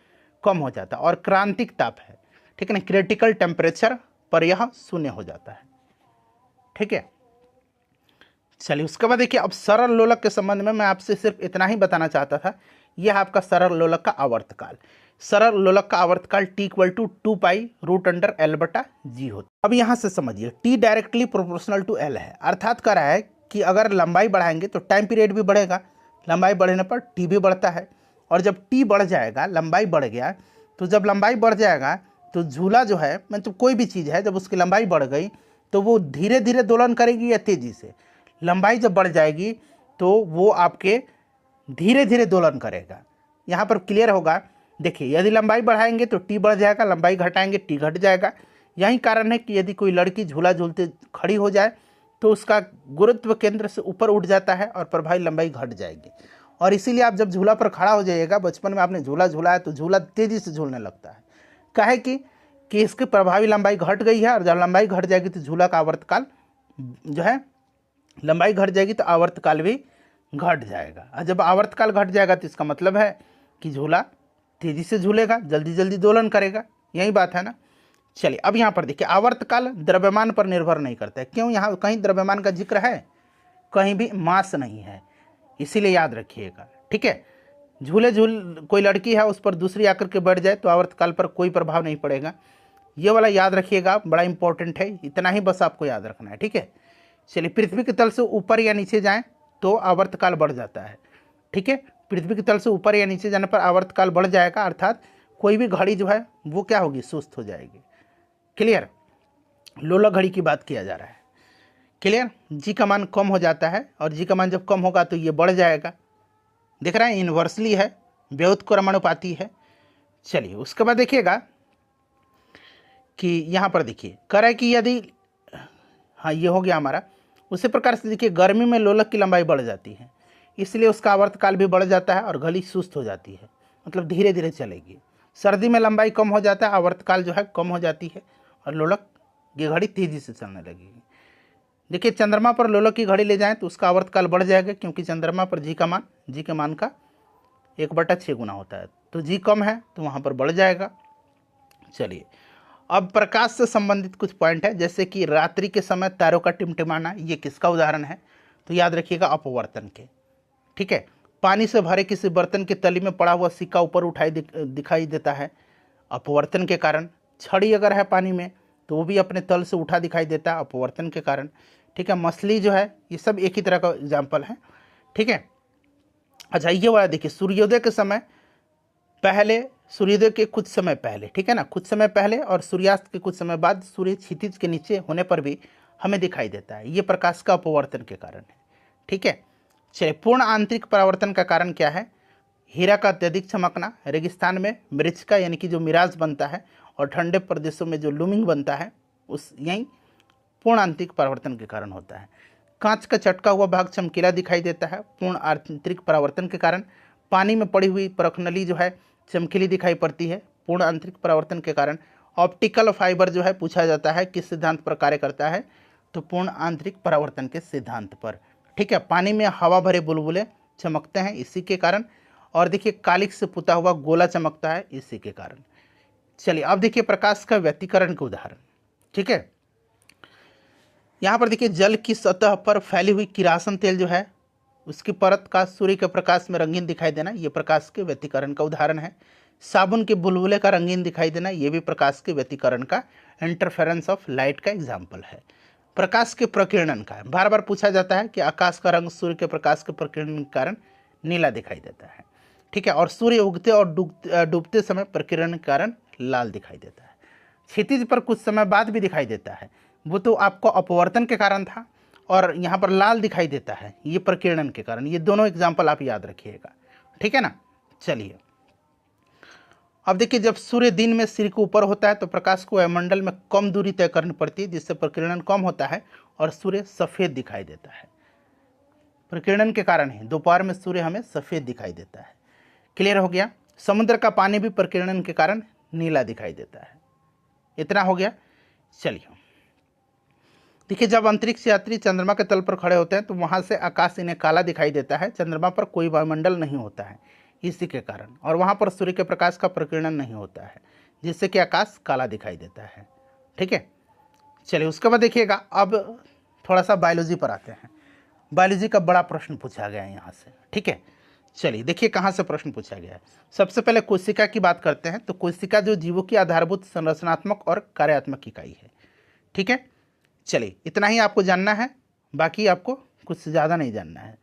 कम हो जाता है, और क्रांतिक ताप है, ठीक है ना, क्रिटिकल टेम्परेचर पर यह 0 हो जाता है। ठीक है, चलिए उसके बाद देखिए अब सरल लोलक के संबंध में मैं आपसे सिर्फ इतना ही बताना चाहता था। यह है आपका सरल लोलक का आवर्तकाल। सरल लोलक का आवर्तकाल T=2π√L/G होता है। अब यहाँ से समझिए, T directly proportional to L है, अर्थात कह रहा है कि अगर लंबाई बढ़ाएंगे तो टाइम पीरियड भी बढ़ेगा, लंबाई बढ़ने पर T भी बढ़ता है। और जब T बढ़ जाएगा, लंबाई बढ़ गया, तो जब लंबाई बढ़ जाएगा तो झूला जो है, मतलब कोई भी चीज़ है, जब उसकी लंबाई बढ़ गई तो वो धीरे धीरे दोलन करेगी या तेज़ी से। लंबाई जब बढ़ जाएगी तो वो आपके धीरे धीरे दोलन करेगा। यहाँ पर क्लियर होगा। देखिए, यदि लंबाई बढ़ाएंगे तो T बढ़ जाएगा, लंबाई घटाएंगे T घट जाएगा। यही कारण है कि यदि कोई लड़की झूला झूलते खड़ी हो जाए तो उसका गुरुत्व केंद्र से ऊपर उठ जाता है और प्रभावी लंबाई घट जाएगी। और इसीलिए आप जब झूला पर खड़ा हो जाइएगा, बचपन में आपने झूला झूला तो झूला तेज़ी से झूलने लगता है। काहे कि इसकी प्रभावी लंबाई घट गई है, और जब लंबाई घट जाएगी तो झूला का आवर्तकाल जो है, लंबाई घट जाएगी तो आवर्तकाल भी घट जाएगा। और जब आवर्तकाल घट जाएगा तो इसका मतलब है कि झूला तेज़ी से झूलेगा, जल्दी जल्दी दोलन करेगा। यही बात है ना। चलिए, अब यहाँ पर देखिए, आवर्तकाल द्रव्यमान पर निर्भर नहीं करता है। क्यों? यहाँ कहीं द्रव्यमान का जिक्र है, कहीं भी मास नहीं है, इसीलिए याद रखिएगा। ठीक है, कोई लड़की है, उस पर दूसरी आकर के बैठ जाए तो आवर्तकाल पर कोई प्रभाव नहीं पड़ेगा। ये वाला याद रखिएगा, बड़ा इंपॉर्टेंट है, इतना ही बस आपको याद रखना है। ठीक है, चलिए, पृथ्वी के तल से ऊपर या नीचे जाएं तो आवर्तकाल बढ़ जाता है। ठीक है, पृथ्वी के तल से ऊपर या नीचे जाने पर आवर्तकाल बढ़ जाएगा, अर्थात कोई भी घड़ी जो है वो क्या होगी, सुस्त हो जाएगी। क्लियर? लोलक घड़ी की बात किया जा रहा है। क्लियर? जी का मान कम हो जाता है, और जी का मान जब कम होगा तो ये बढ़ जाएगा। देख रहे हैं, इन्वर्सली है, व्युत्क्रमानुपाती है। चलिए, उसके बाद देखिएगा कि यहाँ पर देखिए, कह रहा है कि यदि, हाँ ये हो गया हमारा। उसी प्रकार से देखिए, गर्मी में लोलक की लंबाई बढ़ जाती है, इसलिए उसका आवर्तकाल भी बढ़ जाता है और घड़ी सुस्त हो जाती है, मतलब धीरे धीरे चलेगी। सर्दी में लंबाई कम हो जाता है, आवर्तकाल जो है कम हो जाती है, और लोलक की घड़ी तेज़ी से चलने लगेगी। देखिए, चंद्रमा पर लोलक की घड़ी ले जाएं तो उसका आवर्तकाल बढ़ जाएगा, क्योंकि चंद्रमा पर जी के मान का 1/6 गुना होता है, तो जी कम है तो वहाँ पर बढ़ जाएगा। चलिए, अब प्रकाश से संबंधित कुछ पॉइंट है, जैसे कि रात्रि के समय तारों का टिमटिमाना, ये किसका उदाहरण है? तो याद रखिएगा, अपवर्तन के। ठीक है, पानी से भरे किसी बर्तन के तली में पड़ा हुआ सिक्का ऊपर उठाई दिखाई देता है, अपवर्तन के कारण। छड़ी अगर है पानी में तो वो भी अपने तल से उठा दिखाई देता है, अपवर्तन के कारण। ठीक है, मछली जो है, ये सब एक ही तरह का एग्जाम्पल है। ठीक है, अच्छा ये वाला देखिए, सूर्योदय के समय पहले, सूर्योदय के कुछ समय पहले, ठीक है ना, कुछ समय पहले, और सूर्यास्त के कुछ समय बाद सूर्य क्षितिज के नीचे होने पर भी हमें दिखाई देता है, ये प्रकाश का अपवर्तन के कारण है। ठीक है, चलिए, पूर्ण आंतरिक परावर्तन का कारण क्या है? हीरा का अत्यधिक चमकना, रेगिस्तान में मृच्छका यानी कि जो मिराज बनता है, और ठंडे प्रदेशों में जो लूमिंग बनता है, उस यही पूर्ण आंतरिक परावर्तन के कारण होता है। कांच का चटका हुआ भाग चमकीला दिखाई देता है, पूर्ण आंतरिक परावर्तन के कारण। पानी में पड़ी हुई परखनली जो है चमकीली दिखाई पड़ती है, पूर्ण आंतरिक परावर्तन के कारण। ऑप्टिकल फाइबर जो है पूछा जाता है किस सिद्धांत पर कार्य करता है? तो पूर्ण आंतरिक परावर्तन के सिद्धांत पर। ठीक है, पानी में हवा भरे बुलबुले चमकते हैं, इसी के कारण। और देखिए, कालिक से पुता हुआ गोला चमकता है, इसी के कारण। चलिए, अब देखिए प्रकाश का व्यतिकरण के उदाहरण। ठीक है, यहाँ पर देखिए, जल की सतह पर फैली हुई किरासन तेल जो है, उसकी परत का सूर्य के प्रकाश में रंगीन दिखाई देना, ये प्रकाश के व्यतिकरण का उदाहरण है। साबुन के बुलबुले का रंगीन दिखाई देना, ये भी प्रकाश के व्यतिकरण का, इंटरफेरेंस ऑफ लाइट का एग्जाम्पल है। प्रकाश के प्रकीर्णन का बार बार पूछा जाता है कि आकाश का रंग सूर्य के प्रकाश के प्रकीर्णन के कारण नीला दिखाई देता है। ठीक है, और सूर्य उगते और डूबते समय प्रकीर्णन के कारण लाल दिखाई देता है। क्षितिज पर कुछ समय बाद भी दिखाई देता है, वो तो आपको अपवर्तन के कारण था, और यहाँ पर लाल दिखाई देता है, ये प्रकीर्णन के कारण। ये दोनों एग्जाम्पल आप याद रखिएगा। ठीक है ना। चलिए, अब देखिए, जब सूर्य दिन में सिर के ऊपर होता है तो प्रकाश को वायुमंडल में कम दूरी तय करनी पड़ती है, जिससे प्रकीर्णन कम होता है और सूर्य सफ़ेद दिखाई देता है। प्रकीर्णन के कारण ही दोपहर में सूर्य हमें सफ़ेद दिखाई देता है। क्लियर हो गया। समुद्र का पानी भी प्रकीर्णन के कारण नीला दिखाई देता है। इतना हो गया। चलिए, देखिए, जब अंतरिक्ष यात्री चंद्रमा के तल पर खड़े होते हैं तो वहाँ से आकाश इन्हें काला दिखाई देता है। चंद्रमा पर कोई वायुमंडल नहीं होता है, इसी के कारण, और वहाँ पर सूर्य के प्रकाश का प्रकीर्णन नहीं होता है, जिससे कि आकाश काला दिखाई देता है। ठीक है, चलिए, उसके बाद देखिएगा, अब थोड़ा सा बायोलॉजी पर आते हैं। बायोलॉजी का बड़ा प्रश्न पूछा गया है यहाँ से। ठीक है, चलिए देखिए कहाँ से प्रश्न पूछा गया है। सबसे पहले कोशिका की बात करते हैं। तो कोशिका जो जीवों की आधारभूत संरचनात्मक और कार्यात्मक इकाई है। ठीक है, चलिए इतना ही आपको जानना है, बाकी आपको कुछ ज़्यादा नहीं जानना है।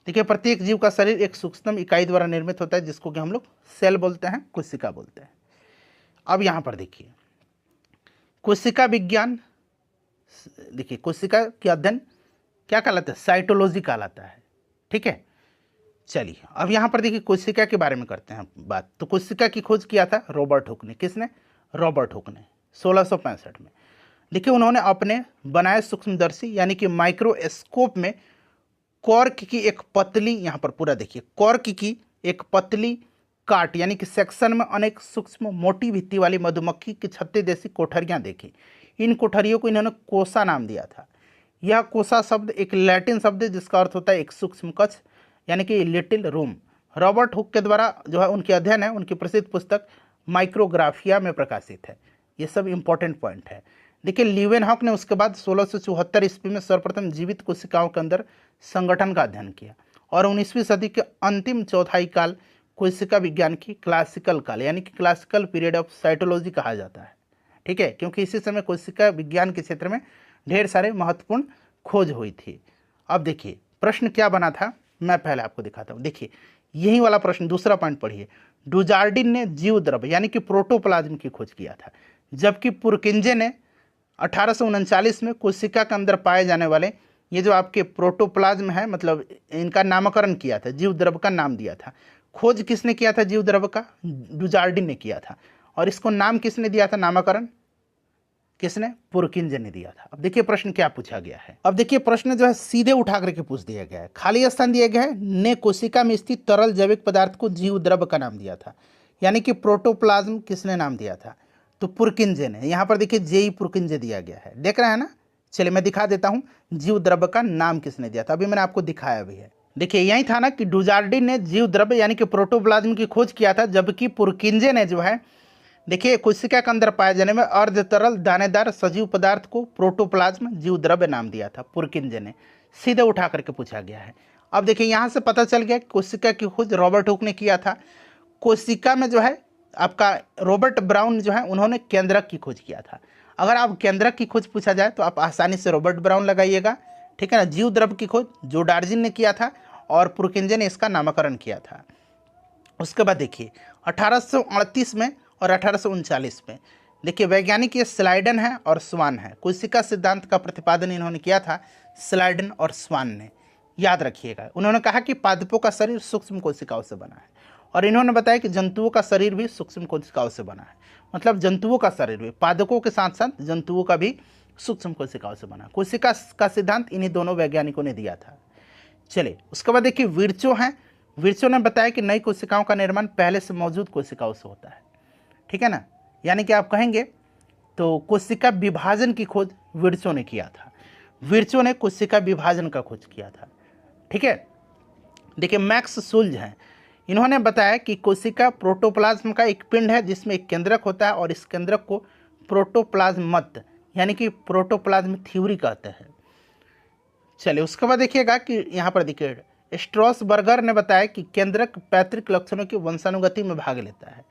देखिए प्रत्येक जीव का शरीर एक सूक्ष्म इकाई द्वारा निर्मित होता है, जिसको कि हम लोग सेल बोलते हैं, कोशिका बोलते हैं। अब यहाँ पर देखिए कोशिका विज्ञान, देखिए कोशिका के अध्ययन क्या कहलाता है, साइटोलॉजी कहलाता है। ठीक है, चलिए अब यहाँ पर देखिए कोशिका के बारे में करते हैं बात। तो कोशिका की खोज किया था रॉबर्ट हुक ने। किसने? रॉबर्ट हुक ने 1665 में। देखिए उन्होंने अपने बनाए सूक्ष्मदर्शी यानी कि माइक्रोस्कोप में कॉर्क की एक पतली, यहाँ पर पूरा देखिए, कॉर्क की एक पतली काट यानी कि सेक्शन में अनेक सूक्ष्म मोटी भित्ति वाली मधुमक्खी की छत्ते जैसी कोठरियाँ देखी। इन कोठरियों को इन्होंने कोसा नाम दिया था। यह कोसा शब्द एक लैटिन शब्द है जिसका अर्थ होता है एक सूक्ष्म कक्ष यानी कि लिटिल रूम। रॉबर्ट हुक के द्वारा जो है उनके अध्ययन है, उनकी प्रसिद्ध पुस्तक माइक्रोग्राफिया में प्रकाशित है। ये सब इंपॉर्टेंट पॉइंट है। देखिए लीवेनहॉक ने उसके बाद 1674 ईस्वी में सर्वप्रथम जीवित कोशिकाओं के अंदर संगठन का अध्ययन किया और 19वीं सदी के अंतिम चौथाई काल कोशिका विज्ञान की क्लासिकल काल यानी कि क्लासिकल पीरियड ऑफ साइटोलॉजी कहा जाता है। ठीक है, क्योंकि इसी समय कोशिका विज्ञान के क्षेत्र में ढेर सारे महत्वपूर्ण खोज हुई थी। अब देखिए प्रश्न क्या बना था, मैं पहले आपको दिखाता हूँ। देखिए यही वाला प्रश्न, दूसरा पॉइंट पढ़िए। डुजार्डिन ने जीव द्रव्य यानी कि प्रोटोप्लाज्म की खोज किया था, जबकि पुरकिंजे ने 1839 में कोशिका के अंदर पाए जाने वाले ये जो आपके प्रोटोप्लाज्म है, मतलब इनका नामकरण किया था, जीव द्रव्य का नाम दिया था। खोज किसने किया था जीव द्रव्य का? डुजार्डिन ने किया था। और इसको नाम किसने दिया था, नामकरण किसने? पुरकिंजे ने दिया था। अब देखिए प्रश्न क्या पूछा गया है। अब देखिए प्रश्न जो है सीधे उठा करके पूछ दिया गया है। खाली स्थान दिया गया है, ने कोशिका में स्थित तरल जैविक पदार्थ को जीव द्रव्य का नाम दिया था, यानी कि प्रोटोप्लाज्म किसने नाम दिया था? तो पुरकिंजे ने। यहाँ पर देखिए जेई पुरकिंजे दिया गया है, देख रहे हैं ना। चलिए मैं दिखा देता हूँ जीव द्रव्य का नाम किसने दिया था, अभी मैंने आपको दिखाया भी है। देखिए यही था ना कि डुजार्डिन ने जीव द्रव्य यानी कि प्रोटोप्लाज्म की खोज किया था, जबकि पुरकिंजे ने जो है देखिए कोशिका के अंदर पाए जाने में अर्ध तरल दानेदार सजीव पदार्थ को प्रोटोप्लाज्म जीव द्रव्य नाम दिया था, पुरकिंजे ने। सीधे उठा करके पूछा गया है। अब देखिए यहाँ से पता चल गया कोशिका की खोज रॉबर्ट हुक ने किया था। कोशिका में जो है आपका रॉबर्ट ब्राउन जो है उन्होंने केंद्रक की खोज किया था। अगर आप केंद्रक की खोज पूछा जाए तो आप आसानी से रॉबर्ट ब्राउन लगाइएगा, ठीक है ना। जीव द्रव्य की खोज जोडार्जिन ने किया था और पुरकिंजे ने इसका नामकरण किया था। उसके बाद देखिए 1838 में और 1839 में देखिए वैज्ञानिक ये स्लाइडन है और स्वान है। कोशिका सिद्धांत का प्रतिपादन इन्होंने किया था स्लाइडन और स्वान ने, याद रखिएगा। उन्होंने कहा कि पादपों का शरीर सूक्ष्म कोशिकाओं से बना है और इन्होंने बताया कि जंतुओं का शरीर भी सूक्ष्म कोशिकाओं से बना है। मतलब जंतुओं का शरीर भी, पादपों के साथ साथ जंतुओं का भी सूक्ष्म कोशिकाओं से बना। कोशिका का सिद्धांत इन्हीं दोनों वैज्ञानिकों ने दिया था। चलिए उसके बाद देखिए विर्चो हैं। विर्चो ने बताया कि नई कोशिकाओं का निर्माण पहले से मौजूद कोशिकाओं से होता है, ठीक है ना। यानी कि आप कहेंगे तो कोशिका विभाजन की खोज विर्चो ने किया था। विर्चो ने कोशिका विभाजन का खोज किया था, ठीक है। देखिए मैक्स शुल्ज हैं, इन्होंने बताया कि कोशिका प्रोटोप्लाज्म का एक पिंड है जिसमें एक केंद्रक होता है और इस केंद्रक को प्रोटोप्लाज्म मत यानी कि प्रोटोप्लाज्म थ्योरी कहते हैं। चलिए उसके बाद देखिएगा कि यहाँ पर देखिए स्ट्रॉसबर्गर ने बताया कि केंद्रक पैतृक लक्षणों की वंशानुगति में भाग लेता है।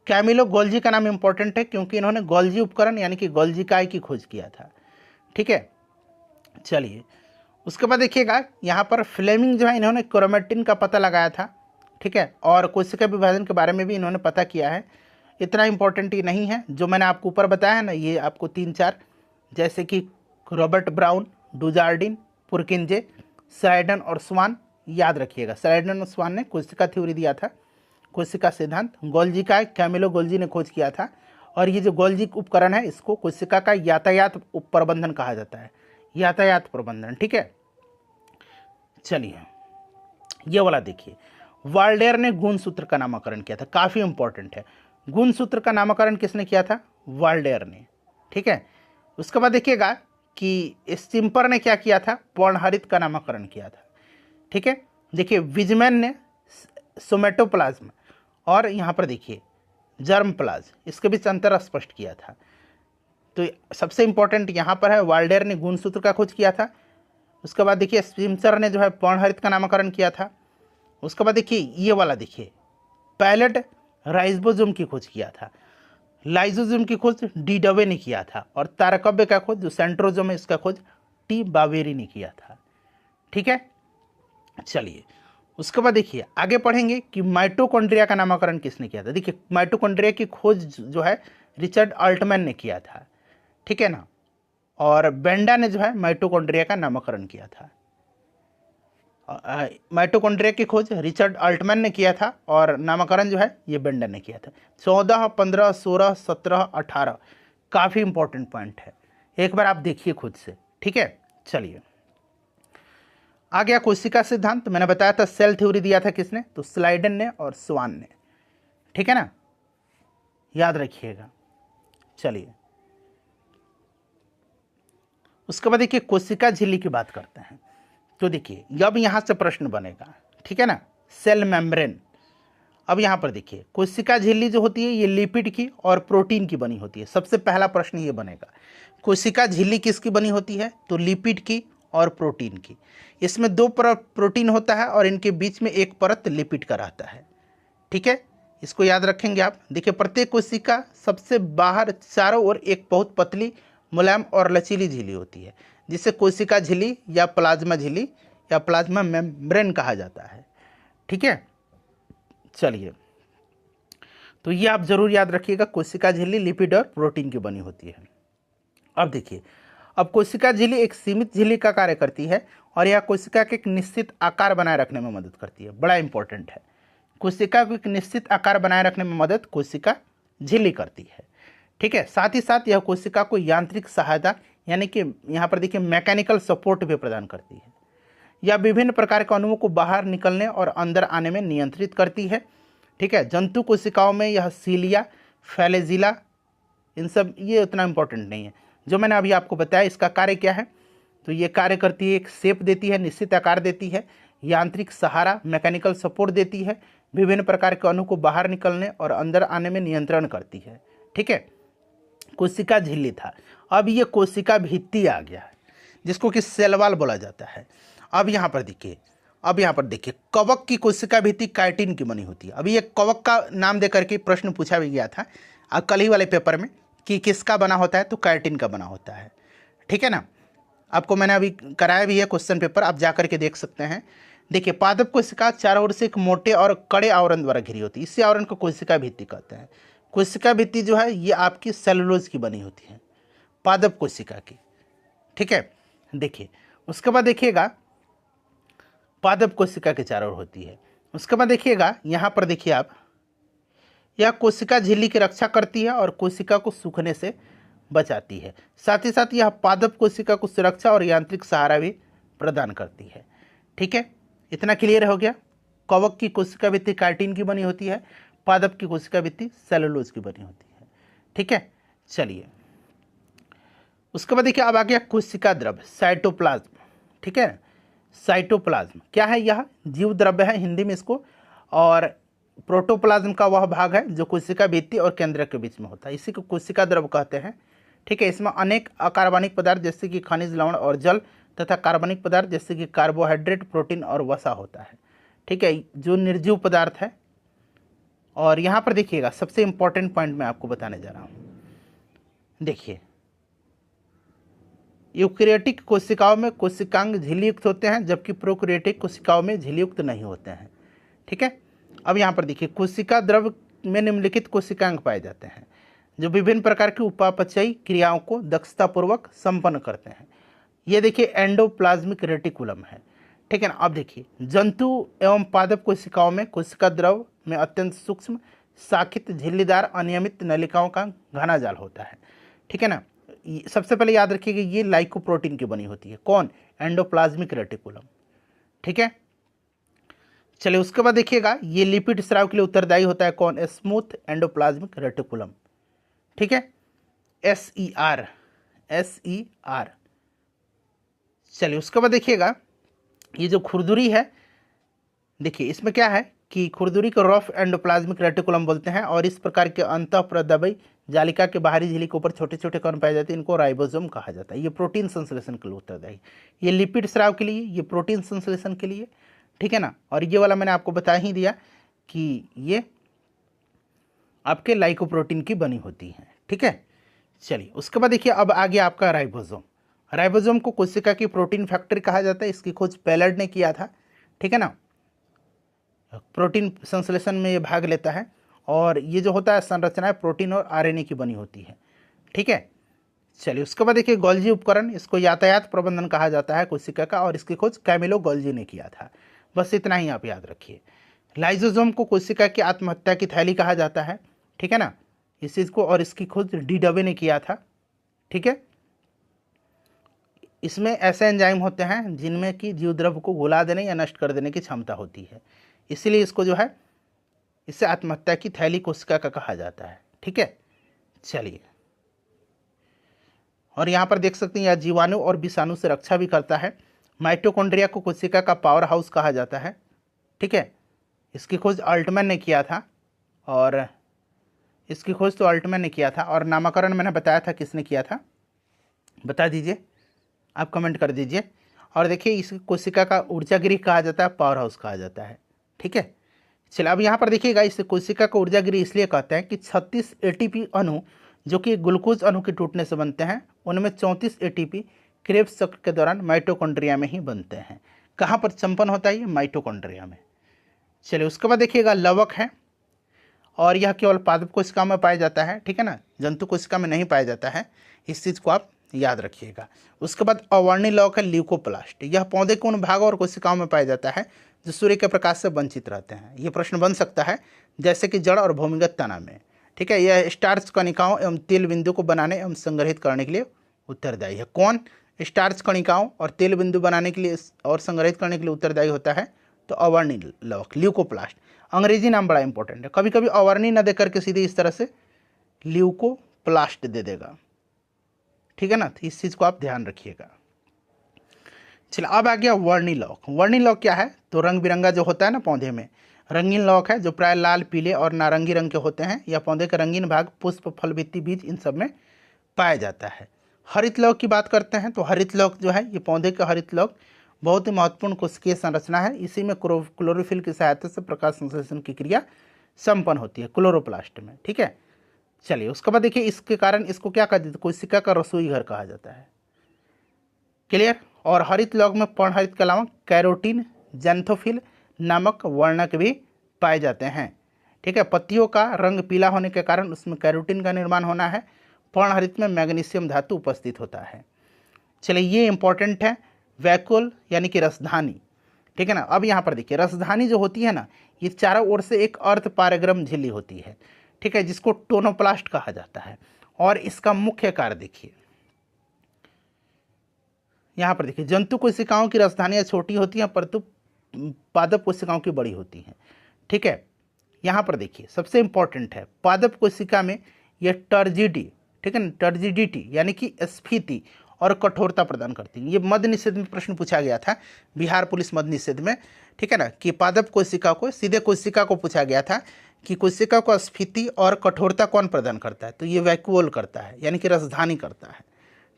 कैमिलो गोल्जी का नाम इंपॉर्टेंट है क्योंकि इन्होंने गोल्जी उपकरण यानी कि गोल्जी काय की खोज किया था, ठीक है। चलिए उसके बाद देखिएगा यहाँ पर फ्लेमिंग जो है इन्होंने क्रोमेटिन का पता लगाया था, ठीक है। और कोशिका विभाजन के बारे में भी इन्होंने पता किया है। इतना इंपॉर्टेंट ही नहीं है, जो मैंने आपको ऊपर बताया है ना, ये आपको 3-4 जैसे कि रॉबर्ट ब्राउन, डुजार्डिन, पुरकिंजे, स्लाइडन और स्वान, याद रखिएगा। स्लाइडन और स्वान ने कोशिका थ्योरी दिया था, कोशिका सिद्धांत। गोल्जी का कैमिलो गोल्जी ने खोज किया था और ये जो गोल्जी उपकरण है इसको कोशिका का यातायात प्रबंधन कहा जाता है, यातायात प्रबंधन, ठीक है। चलिए ये वाला देखिए, वाल्डेयर ने गुणसूत्र का नामकरण किया था, काफ़ी इंपॉर्टेंट है। गुणसूत्र का नामकरण किसने किया था? वाल्डेयर ने, ठीक है। उसके बाद देखिएगा कि स्टिम्पर ने क्या किया था? पर्णहरित का नामकरण किया था, ठीक है। देखिए विजमैन ने सोमेटोप्लाज्म और यहाँ पर देखिए जर्म प्लाज्म, इसके बीच अंतर स्पष्ट किया था। तो सबसे इंपॉर्टेंट यहाँ पर है वाल्डेयर ने गुणसूत्र का खोज किया था। उसके बाद देखिए स्पिंसर ने जो है पर्णहरित का नामकरण किया था। उसके बाद देखिए ये वाला, देखिए पैलेट राइबोसोम की खोज किया था, लाइसोसोम की खोज डी डवे ने किया था, और तारकव्य का खोज जो सेंट्रोजोम है इसका खोज टी बावेरी ने किया था। ठीक है, चलिए उसके बाद देखिए आगे पढ़ेंगे कि माइटोकॉन्ड्रिया का नामकरण किसने किया था। देखिए माइटोकॉन्ड्रिया की खोज जो है रिचर्ड अल्टमैन ने किया था, ठीक है ना, और बेंडा ने जो है माइटोकॉन्ड्रिया का नामकरण किया था। माइटोकॉन्ड्रिया की खोज रिचर्ड अल्टमैन ने किया था और नामकरण जो है ये बेंडा ने किया था। 14, 15, 16, 17, 18 काफ़ी इंपॉर्टेंट पॉइंट है, एक बार आप देखिए खुद से। ठीक है, चलिए आ गया कोशिका सिद्धांत। तो मैंने बताया था सेल थ्योरी दिया था किसने, तो स्लाइडन ने और स्वान ने। ठीक है ना, याद रखिएगा। चलिए उसके बाद देखिए कोशिका झिल्ली की बात करते हैं। तो देखिए अब यहां से प्रश्न बनेगा, ठीक है ना, सेल मेम्ब्रेन। अब यहां पर देखिए कोशिका झिल्ली जो होती है ये लिपिड की और प्रोटीन की बनी होती है। सबसे पहला प्रश्न ये बनेगा, कोशिका झिल्ली किसकी बनी होती है, तो लिपिड की और प्रोटीन की। इसमें दो प्रोटीन होता है और इनके बीच में एक परत लिपिड का रहता है। ठीक है, इसको याद रखेंगे आप। देखिए प्रत्येक कोशिका सबसे बाहर चारों ओर एक बहुत पतली, मुलायम और लचीली झिल्ली होती है, जिसे कोशिका झिल्ली या प्लाज्मा झिल्ली या प्लाज्मा मेम्ब्रेन कहा जाता है। ठीक है, चलिए तो ये आप जरूर याद रखिएगा, कोशिका झिल्ली लिपिड और प्रोटीन की बनी होती है। अब देखिए, अब कोशिका झिल्ली एक सीमित झिल्ली का कार्य करती है और यह कोशिका के एक निश्चित आकार बनाए रखने में मदद करती है। बड़ा इंपॉर्टेंट है, कोशिका को एक निश्चित आकार बनाए रखने में मदद कोशिका झिल्ली करती है। ठीक है, साथ ही साथ यह कोशिका को यांत्रिक सहायता यानी कि यहाँ पर देखिए मैकेनिकल सपोर्ट भी प्रदान करती है। यह विभिन्न प्रकार के अणुओं को बाहर निकलने और अंदर आने में नियंत्रित करती है। ठीक है, जंतु कोशिकाओं में यह सीलिया, फ्लैजिला, इन सब ये उतना इंपॉर्टेंट नहीं है। जो मैंने अभी आपको बताया इसका कार्य क्या है, तो ये कार्य करती है, एक शेप देती है, निश्चित आकार देती है, यांत्रिक सहारा मैकेनिकल सपोर्ट देती है, विभिन्न प्रकार के अणु को बाहर निकलने और अंदर आने में नियंत्रण करती है। ठीक है, कोशिका झिल्ली था। अब ये कोशिका भित्ति आ गया है, जिसको कि सेल वॉल बोला जाता है। अब यहाँ पर देखिए कवक की कोशिका भित्ति काइटिन की बनी होती है। अभी ये कवक का नाम दे करके प्रश्न पूछा भी गया था कल ही वाले पेपर में कि किसका बना होता है, तो काइटिन का बना होता है। ठीक है ना, आपको मैंने अभी कराया भी है क्वेश्चन पेपर, आप जा करके देख सकते हैं। देखिए पादप कोशिका चारों ओर से एक मोटे और कड़े आवरण द्वारा घिरी होती है, इसी आवरण को कोशिका भित्ति कहते हैं। कोशिका भित्ति जो है ये आपकी सेलुलोज की बनी होती है, पादप कोशिका की। ठीक है, देखिए उसके बाद देखिएगा पादप कोशिका के चारों ओर होती है। उसके बाद देखिएगा यहाँ पर देखिए आप, यह कोशिका झिल्ली की रक्षा करती है और कोशिका को सूखने से बचाती है। साथ ही साथ यह पादप कोशिका को सुरक्षा और यांत्रिक सहारा भी प्रदान करती है। ठीक है, इतना क्लियर हो गया। कवक की कोशिका भित्ति काइटिन की बनी होती है, पादप की कोशिका भित्ति सेलुलोज की बनी होती है। ठीक है, चलिए उसके बाद देखिए अब आ गया कोशिका द्रव्य, साइटोप्लाज्म। ठीक है, साइटोप्लाज्म क्या है, यह जीव द्रव्य है हिंदी में इसको, और प्रोटोप्लाज्म का वह भाग है जो कोशिका भित्ति और केंद्रक के बीच में होता है, इसी को कोशिका द्रव्य कहते हैं। ठीक है, इसमें अनेक अकार्बनिक पदार्थ जैसे कि खनिज, लवण और जल तथा कार्बनिक पदार्थ जैसे कि कार्बोहाइड्रेट, प्रोटीन और वसा होता है। ठीक है, जो निर्जीव पदार्थ है। और यहाँ पर देखिएगा सबसे इंपॉर्टेंट पॉइंट मैं आपको बताने जा रहा हूँ। देखिए यूकेरियोटिक कोशिकाओं में कोशिकांग झिल्लीयुक्त होते हैं, जबकि प्रोकैरियोटिक कोशिकाओं में झिल्लीयुक्त नहीं होते हैं। ठीक है, अब यहाँ पर देखिए कोशिका द्रव्य में निम्नलिखित कोशिकांग पाए जाते हैं जो विभिन्न प्रकार की उपापचयी क्रियाओं को दक्षतापूर्वक संपन्न करते हैं। ये देखिए एंडोप्लाज्मिक रेटिकुलम है। ठीक है ना, अब देखिए जंतु एवं पादप कोशिकाओं में कोशिका द्रव में अत्यंत सूक्ष्म, शाखित, झिल्लीदार, अनियमित नलिकाओं का घना जाल होता है। ठीक है ना, सबसे पहले याद रखिएगा ये लाइकोप्रोटीन की बनी होती है। कौन, एंडोप्लाज्मिक रेटिकुलम। ठीक है, चलिए उसके बाद देखिएगा ये लिपिड स्राव के लिए उत्तरदायी होता है। कौन, स्मूथ एंडोप्लाज्मिक रेटिकुलम। ठीक है, SER। चलिए उसके बाद देखिएगा ये जो खुरदुरी है, देखिए इसमें क्या है कि खुरदुरी को रफ एंडोप्लाज्मिक रेटिकुलम बोलते हैं, और इस प्रकार के अंतःप्रदबी जालिका के बाहरी झिल्ली के ऊपर छोटे छोटे कण पाए जाते हैं, इनको राइबोसोम कहा जाता है। ये प्रोटीन संश्लेषण के लिए उत्तरदायी, ये लिपिड स्राव के लिए, ये प्रोटीन संश्लेषण के लिए। ठीक है ना। और ये वाला मैंने आपको बता ही दिया कि ये आपके लाइकोप्रोटीन की बनी होती है, ठीक है। चलिए उसके बाद देखिए अब आ गया आपका राइबोसोम। राइबोसोम को कोशिका की प्रोटीन फैक्ट्री कहा जाता है। इसकी खोज पैलर्ड ने किया था, ठीक है ना। प्रोटीन संश्लेषण में ये भाग लेता है और ये जो होता है संरचना है प्रोटीन और आरएनए की बनी होती है, ठीक है। चलिए उसके बाद देखिए गोल्जी उपकरण, इसको यातायात प्रबंधन कहा जाता है कोशिका का, और इसकी खोज कैमिलो गोल्जी ने किया था। बस इतना ही आप याद रखिए। लाइजोसोम को कोशिका की आत्महत्या की थैली कहा जाता है, ठीक है ना, इस चीज़ को, और इसकी खोज डी डबे ने किया था, ठीक है। इसमें ऐसे एंजाइम होते हैं जिनमें कि जीवद्रव्य को घुला देने या नष्ट कर देने की क्षमता होती है, इसीलिए इसको जो है इसे आत्महत्या की थैली कोशिका का कहा जाता है, ठीक है। चलिए और यहाँ पर देख सकते हैं यह जीवाणु और विषाणु से रक्षा भी करता है। माइटोकॉन्ड्रिया को कोशिका का पावर हाउस कहा जाता है, ठीक है। इसकी खोज अल्टमैन ने किया था, और इसकी खोज तो अल्टमैन ने किया था, और नामकरण मैंने बताया था किसने किया था, बता दीजिए, आप कमेंट कर दीजिए। और देखिए इस कोशिका का ऊर्जा गृह कहा जाता है, पावर हाउस कहा जाता है, ठीक है। चलिए अब यहाँ पर देखिएगा, इस कोशिका का ऊर्जा गृह इसलिए कहते हैं कि 36 एटीपी अणु जो कि ग्लूकोज अणु के टूटने से बनते हैं, उनमें 34 एटीपी क्रेब्स चक्र के दौरान माइटोकॉन्ड्रिया में ही बनते हैं। कहाँ पर संपन्न होता है ये? माइटोकॉन्ड्रिया में। चलिए उसके बाद देखिएगा लवक है, और यह केवल पादप कोशिका में पाया जाता है, ठीक है ना, जंतु कोशिका में नहीं पाया जाता है, इस चीज़ को आप याद रखिएगा। उसके बाद अवर्णी लवक है ल्यूकोप्लास्ट। यह पौधे के उन भागों और कोशिकाओं में पाया जाता है जो सूर्य के प्रकाश से वंचित रहते हैं। ये प्रश्न बन सकता है, जैसे कि जड़ और भूमिगत तना में, ठीक है। यह स्टार्च कणिकाओं एवं तेल बिंदु को बनाने एवं संग्रहित करने के लिए उत्तरदायी है। कौन स्टार्च कणिकाओं और तेल बिंदु बनाने के लिए और संग्रहित करने के लिए उत्तरदायी होता है? तो अवर्णी लवक ल्यूकोप्लास्ट। अंग्रेजी नाम बड़ा इंपॉर्टेंट है, कभी कभी अवर्णी न देकर के सीधे इस तरह से ल्यूकोप्लास्ट दे देगा, ठीक है ना, तो इस चीज़ को आप ध्यान रखिएगा। चलिए अब आ गया वर्णी लौक। वर्णी लौक क्या है? तो रंग बिरंगा जो होता है ना पौधे में, रंगीन लौक है जो प्राय लाल, पीले और नारंगी रंग के होते हैं। यह पौधे के रंगीन भाग, पुष्प, फल, भित्ति, बीज इन सब में पाया जाता है। हरित लौक की बात करते हैं तो हरित लौक जो है ये पौधे का हरित लौक बहुत ही महत्वपूर्ण कोशिकीय संरचना है। इसी में क्लोरोफिल की सहायता से प्रकाश संश्लेषण की क्रिया संपन्न होती है क्लोरोप्लास्ट में, ठीक है। चलिए उसके बाद देखिए इसके कारण इसको क्या कहा जाता है? कोशिका का रसोई घर कहा जाता है, क्लियर। और हरित लौक में पर्णहरित के अलावा कैरोटीन, जैंथोफिल नामक वर्णक भी पाए जाते हैं, ठीक है। पत्तियों का रंग पीला होने के कारण उसमें कैरोटीन का निर्माण होना है। पर्णहरित में मैग्नीशियम धातु उपस्थित होता है। चलिए ये इंपॉर्टेंट है, वैक्यूल यानी कि रसधानी, ठीक है ना। अब यहाँ पर देखिए रसधानी जो होती है ना, ये चारों ओर से एक अर्ध पारगर्म झिल्ली होती है, ठीक है, जिसको टोनोप्लास्ट कहा जाता है। और इसका मुख्य कार्य देखिए, यहाँ पर देखिए जंतु कोशिकाओं की रसधानियाँ छोटी होती हैं परंतु पादप कोशिकाओं की बड़ी होती हैं, ठीक है। यहाँ पर देखिए सबसे इंपॉर्टेंट है पादप कोशिका में यह टर्जिडी, ठीक है ना, टर्जिडिटी यानी कि स्फीति और कठोरता प्रदान करती है। ये मध्य निषेध में प्रश्न पूछा गया था बिहार पुलिस मध्य निषेध में, ठीक है ना, कि पादप कोशिका को सीधे कोशिका को पूछा गया था कि कोशिका को स्फीति और कठोरता कौन प्रदान करता है? तो ये वैक्यूल करता है यानी कि रसधानी करता है,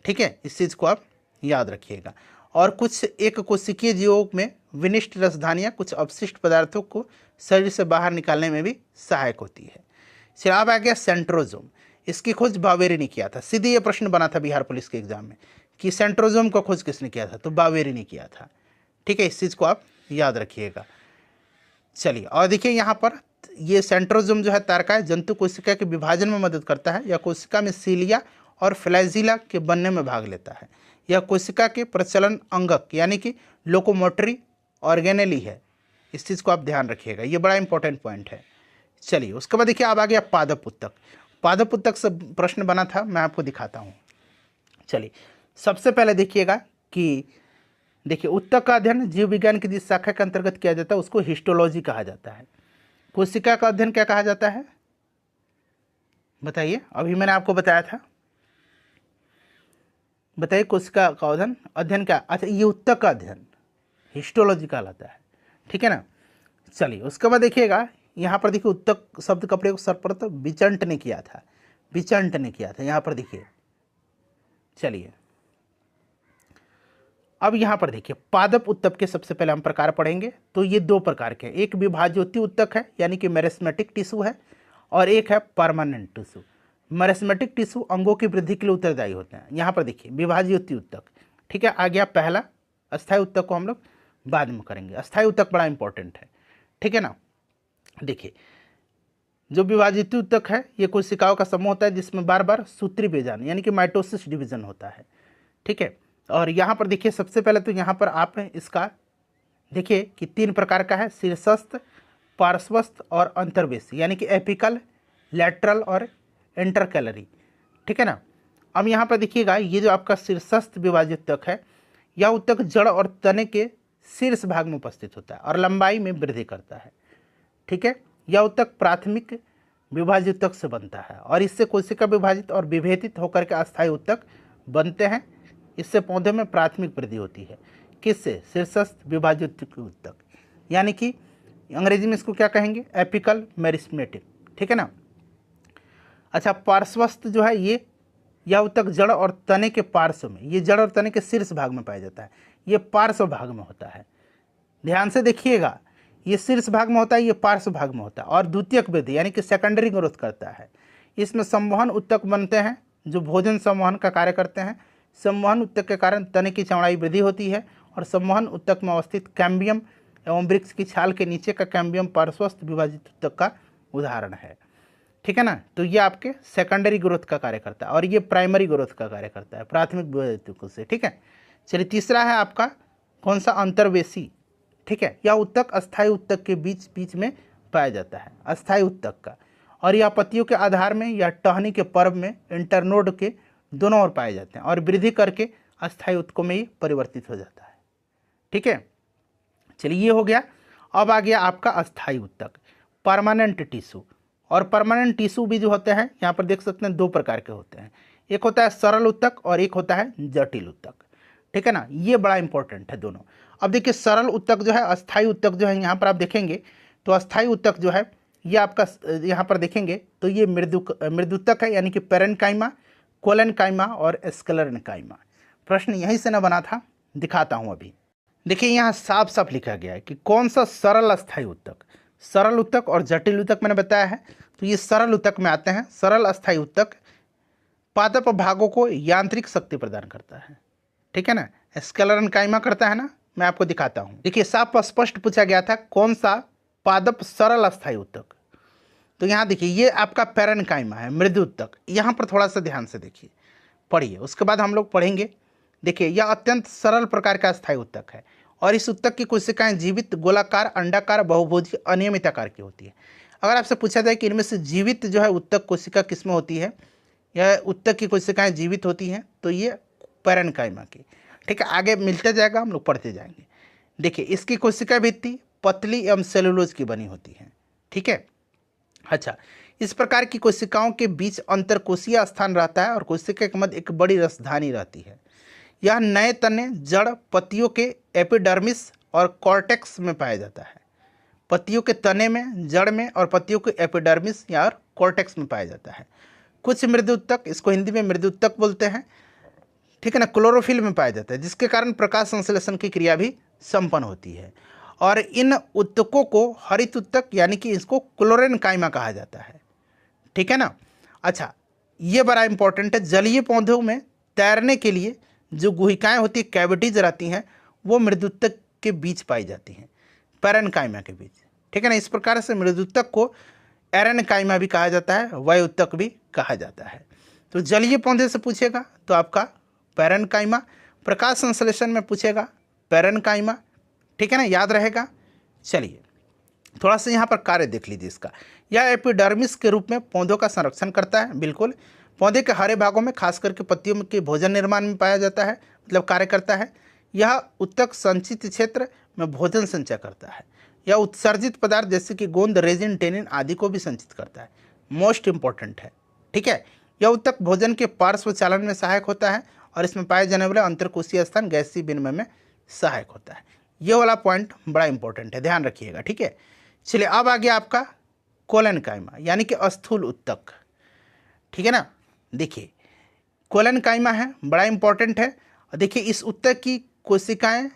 ठीक है। इस चीज़ को आप याद रखिएगा। और कुछ एक कोशिकीय जीवों में विनिष्ट रसधानियाँ कुछ अपशिष्ट पदार्थों को शरीर से बाहर निकालने में भी सहायक होती है। फिर अब आ गया सेंट्रोजोम। इसकी खोज बावेरी ने किया था। सीधे ये प्रश्न बना था बिहार पुलिस के एग्जाम में कि सेंट्रोजोम का खोज किसने किया था? तो बावेरी ने किया था, ठीक है। इस चीज़ को आप याद रखिएगा। चलिए और देखिए यहाँ पर ये सेंट्रोजोम जो है तारकाय जंतु कोशिका के विभाजन में मदद करता है। यह कोशिका में सीलिया और फ्लैजिला के बनने में भाग लेता है। यह कोशिका के प्रचलन अंगक यानी कि लोकोमोटरी ऑर्गेनेली है। इस चीज़ को आप ध्यान रखिएगा, ये बड़ा इंपॉर्टेंट पॉइंट है। चलिए उसके बाद देखिए अब आ गया पादप उत्तक। पादप उत्तक से प्रश्न बना था, मैं आपको दिखाता हूँ। चलिए सबसे पहले देखिएगा कि देखिए उत्तक का अध्ययन जीव विज्ञान की जिस शाखा के अंतर्गत किया जाता है उसको हिस्टोलॉजी कहा जाता है। कोशिका का अध्ययन क्या कहा जाता है बताइए? अभी मैंने आपको बताया था, बताइए कोशिका का अध्ययन क्या? अच्छा ये उत्तक का अध्ययन हिस्टोलॉजी कहलाता है, ठीक है ना। चलिए उसके बाद देखिएगा यहाँ पर देखिए उत्तक शब्द का प्रयोग सर्वप्रथम बिचंट ने किया था, बिचंट ने किया था यहाँ पर देखिए। चलिए अब यहाँ पर देखिए पादप उत्तक के सबसे पहले हम प्रकार पढ़ेंगे। तो ये दो प्रकार के हैं, एक विभाज्योति उत्तक है यानी कि मेरिस्मेटिक टिश्यू है, और एक है परमानेंट टिश्यू। मेरिस्मेटिक टिश्यू अंगों की वृद्धि के लिए उत्तरदायी होते हैं। यहाँ पर देखिए विभाज्योति उत्तक, ठीक है। आ गया पहला। अस्थायी उत्तक को हम लोग बाद में करेंगे, अस्थायी उत्तक बड़ा इंपॉर्टेंट है, ठीक है ना। देखिए जो विभाज्योति उत्तक है ये कोशिकाओं का समूह होता है जिसमें बार बार सूत्री बेजान यानी कि माइटोसिस डिवीजन होता है, ठीक है। और यहाँ पर देखिए सबसे पहले तो यहाँ पर आप इसका देखिए कि 3 प्रकार का है, शीर्षस्थ, पार्श्वस्थ और अंतर्वेशी, यानी कि एपिकल, लैटरल और इंटरकैलरी, ठीक है ना। अब यहाँ पर देखिएगा ये जो आपका शीर्षस्थ विभाजित उत्तक है, यह उत्तक जड़ और तने के शीर्ष भाग में उपस्थित होता है और लंबाई में वृद्धि करता है, ठीक है। यह उत्तक प्राथमिक विभाजित उत्तक से बनता है और इससे कोशिका विभाजित और विभेदित होकर के अस्थायी उत्तक बनते हैं। इससे पौधे में प्राथमिक वृद्धि होती है, किससे? शीर्षस्थ विभाजित उत्तक, यानी कि अंग्रेजी में इसको क्या कहेंगे? एपिकल मेरिस्मेटिक, ठीक है ना। अच्छा, पार्श्वस्थ जो है यह उत्तक जड़ और तने के पार्श्व में, ये जड़ और तने के शीर्ष भाग में पाया जाता है, ये पार्श्व भाग में होता है। ध्यान से देखिएगा, ये शीर्ष भाग में होता है, ये पार्श्व भाग में होता है और द्वितीयक वृद्धि यानी कि सेकेंडरी ग्रोथ करता है। इसमें संवहन उत्तक बनते हैं जो भोजन संवहन का कार्य करते हैं। संवहन उत्तक के कारण तने की चौड़ाई वृद्धि होती है और संवहन उत्तक में अवस्थित कैम्बियम एवं वृक्ष की छाल के नीचे का कैम्बियम पार्श्वस्थ विभाजित उत्तक का उदाहरण है, ठीक है ना। तो ये आपके सेकेंडरी ग्रोथ का कार्य करता है और ये प्राइमरी ग्रोथ का कार्य करता है प्राथमिक विभाजित उत्तक से, ठीक है। चलिए तीसरा है आपका कौन सा? अंतर्वेशी, ठीक है। यह उत्तक अस्थायी उत्तक के बीच बीच में पाया जाता है, अस्थायी उत्तक का, और यह पत्तियों के आधार में या टहनी के पर्व में इंटरनोड के दोनों ओर पाए जाते हैं और वृद्धि करके अस्थायी उत्तकों में ही परिवर्तित हो जाता है, ठीक है। चलिए ये हो गया। अब आ गया आपका अस्थायी उत्तक, परमानेंट टिश्यू। और परमानेंट टिश्यू भी जो होते हैं यहाँ पर देख सकते हैं 2 प्रकार के होते हैं, एक होता है सरल उत्तक और एक होता है जटिल उत्तक, ठीक है ना। ये बड़ा इंपॉर्टेंट है दोनों। अब देखिए सरल उत्तक जो है, अस्थायी उत्तक जो है, यहाँ पर आप देखेंगे तो अस्थायी उत्तक जो है ये आपका यहाँ पर देखेंगे तो ये मृदुत्तक है यानी कि पेरेन्काइमा, कोलेनकाइमा और स्क्लेरेन्काइमा। प्रश्न यहीं से न बना था, दिखाता हूँ अभी। देखिए यहाँ साफ साफ लिखा गया है कि कौन सा सरल अस्थायी उत्तक, सरल उत्तक और जटिल उत्तक मैंने बताया है। तो ये सरल उत्तक में आते हैं। सरल अस्थायी उत्तक पादप भागों को यांत्रिक शक्ति प्रदान करता है, ठीक है ना। स्क्लेरेन्काइमा करता है ना, मैं आपको दिखाता हूँ। देखिए साफ स्पष्ट पूछा गया था कौन सा पादप सरल अस्थायी उत्तक। तो यहाँ देखिए ये आपका पेरेन्काइमा है, मृदु उत्तक। यहाँ पर थोड़ा सा ध्यान से देखिए, पढ़िए, उसके बाद हम लोग पढ़ेंगे। देखिए यह अत्यंत सरल प्रकार का अस्थायी उत्तक है और इस उत्तक की कोशिकाएं जीवित, गोलाकार, अंडाकार, बहुभुजी, अनियमित आकार की होती है। अगर आपसे पूछा जाए कि इनमें से जीवित जो है उत्तक कोशिका किसमें होती है, यह उत्तक की कोशिकाएं जीवित होती हैं, तो ये पेरेन्काइमा की, ठीक है। आगे मिलते जाएगा, हम लोग पढ़ते जाएंगे। देखिए इसकी कोशिका भित्ति पतली एवं सेलुलोज की बनी होती है, ठीक है। अच्छा, इस प्रकार की कोशिकाओं के बीच अंतरकोशीय स्थान रहता है और कोशिका के मध्य एक बड़ी रसधानी रहती है। यह नए तने, जड़, पत्तियों के एपिडर्मिस और कॉर्टेक्स में पाया जाता है। पत्तियों के तने में, जड़ में और पत्तियों के एपिडर्मिस या कॉर्टेक्स में पाया जाता है। कुछ मृदुत्तक, इसको हिंदी में मृदुत्तक बोलते हैं, ठीक है ना, क्लोरोफिल में पाया जाता है, जिसके कारण प्रकाश संश्लेषण की क्रिया भी संपन्न होती है। और इन उत्तकों को हरित उत्तक यानी कि इसको क्लोरेन्काइमा कहा जाता है, ठीक है ना। अच्छा, ये बड़ा इंपॉर्टेंट है। जलीय पौधों में तैरने के लिए जो गुहिकाएं होती है, कैविटीज रहती हैं, वो मृदुत्तक के बीच पाई जाती हैं, पेरेन्काइमा के बीच, ठीक है ना। इस प्रकार से मृदुत्तक को एरेन्काइमा भी कहा जाता है, वायुत्तक भी कहा जाता है। तो जलीय पौधे से पूछेगा तो आपका पेरेन्काइमा, प्रकाश संश्लेषण में पूछेगा पेरेन्काइमा, ठीक है ना, याद रहेगा। चलिए थोड़ा सा यहाँ पर कार्य देख लीजिए इसका। यह एपिडर्मिस के रूप में पौधों का संरक्षण करता है, बिल्कुल। पौधे के हरे भागों में खास करके पत्तियों के भोजन निर्माण में पाया जाता है, मतलब कार्य करता है। यह उत्तक संचित क्षेत्र में भोजन संचय करता है। यह उत्सर्जित पदार्थ जैसे कि गोंद, रेजिन, टेनिन आदि को भी संचित करता है। मोस्ट इंपॉर्टेंट है, ठीक है। यह उत्तक भोजन के पार्श्व चालन में सहायक होता है और इसमें पाए जाने वाले अंतरकोशीय स्थान गैसीय विनिमय में सहायक होता है। ये वाला पॉइंट बड़ा इंपॉर्टेंट है, ध्यान रखिएगा, ठीक है। चलिए अब आ गया आपका कोलेनकाइमा यानी कि स्थूल उत्तक, ठीक है ना। देखिए कोलेनकाइमा है, बड़ा इंपॉर्टेंट है। देखिए इस उत्तक की कोशिकाएं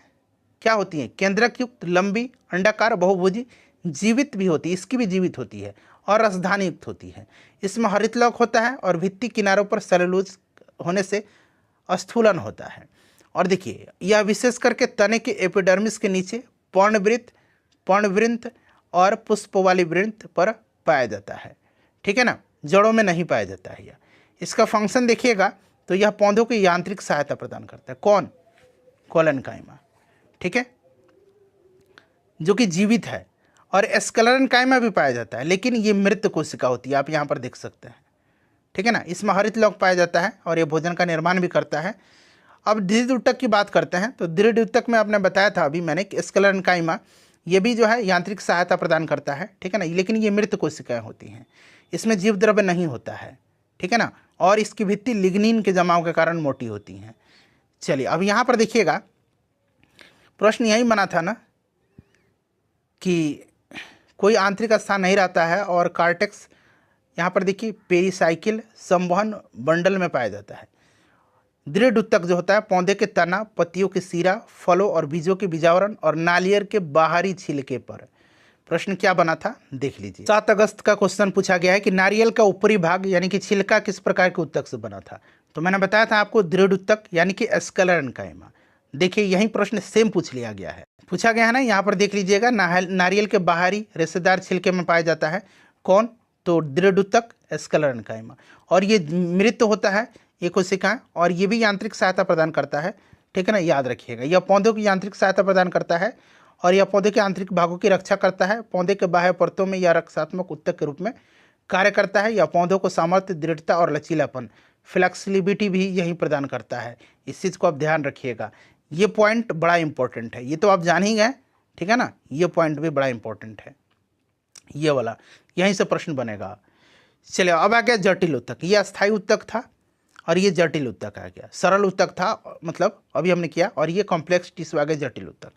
क्या होती हैं, केंद्रक युक्त, लंबी, अंडाकार, बहुभुजी, जीवित भी होती है, इसकी भी जीवित होती है, और रसधानी युक्त होती है। इसमें हरितलौक होता है और भित्ति किनारों पर सेलुलोज होने से स्थूलन होता है। और देखिए यह विशेष करके तने के एपिडर्मिस के नीचे पर्णवृंत और पुष्प वाली वृंत पर पाया जाता है, ठीक है ना, जड़ों में नहीं पाया जाता है। यह इसका फंक्शन देखिएगा तो यह पौधों की यांत्रिक सहायता प्रदान करता है। कौन? कोलेनकाइमा, ठीक है, जो कि जीवित है। और स्क्लेरेनकाइमा भी पाया जाता है, लेकिन ये मृत कोशिका होती है, आप यहाँ पर देख सकते हैं, ठीक है ना। इसमें हरितलौक पाया जाता है और ये भोजन का निर्माण भी करता है। अब दृढ़ ऊतक की बात करते हैं तो दृढ़ ऊतक में आपने बताया था अभी मैंने कि स्क्लेरेनकाइमा ये भी जो है यांत्रिक सहायता प्रदान करता है, ठीक है ना, लेकिन ये मृत कोशिकाएं होती हैं, इसमें जीव द्रव्य नहीं होता है, ठीक है ना, और इसकी भित्ति लिग्निन के जमाव के कारण मोटी होती हैं। चलिए अब यहाँ पर देखिएगा, प्रश्न यही बना था ना कि कोई आंतरिक स्थान नहीं रहता है और कार्टेक्स यहाँ पर देखिए पेरिसाइकिल संवहन बंडल में पाया जाता है। दृढ़ ऊतक जो होता है पौधे के तना, पत्तियों के सिरा, फलों और बीजों के बीजावरण और नालियर के बाहरी छिलके पर। प्रश्न क्या बना था देख लीजिए। 7 अगस्त का क्वेश्चन पूछा गया है कि नारियल का ऊपरी भाग यानी कि छिलका किस प्रकार के ऊतक से बना था। तो मैंने बताया था आपको दृढ़ ऊतक यानी कि स्क्लेरेनकाइमा। देखिए यही प्रश्न सेम पूछ लिया गया है, पूछा गया है ना। यहाँ पर देख लीजिएगा, नारियल के बाहरी रेशेदार छिलके में पाया जाता है कौन? तो दृढ़ ऊतक स्क्लेरेनकाइमा। और ये मृत होता है ये कोशिकाएं, और ये भी यांत्रिक सहायता प्रदान करता है, ठीक है ना, याद रखिएगा। यह पौधों की यांत्रिक सहायता प्रदान करता है और यह पौधे के आंतरिक भागों की रक्षा करता है। पौधे के बाह्य परतों में यह रक्षात्मक ऊतक के रूप में कार्य करता है। यह पौधों को सामर्थ्य, दृढ़ता और लचीलापन, फ्लेक्सिबिलिटी भी यही प्रदान करता है। इस चीज़ को आप ध्यान रखिएगा, ये पॉइंट बड़ा इंपॉर्टेंट है, ये तो आप जान ही गए, ठीक है ना, ये पॉइंट भी बड़ा इंपॉर्टेंट है, ये वाला, यहीं से प्रश्न बनेगा। चलिए अब आ गया जटिल ऊतक। ये अस्थायी ऊतक था और ये जटिल ऊतक आ गया। सरल ऊतक था मतलब अभी हमने किया, और ये कॉम्प्लेक्स टिश्यू आ गया जटिल ऊतक।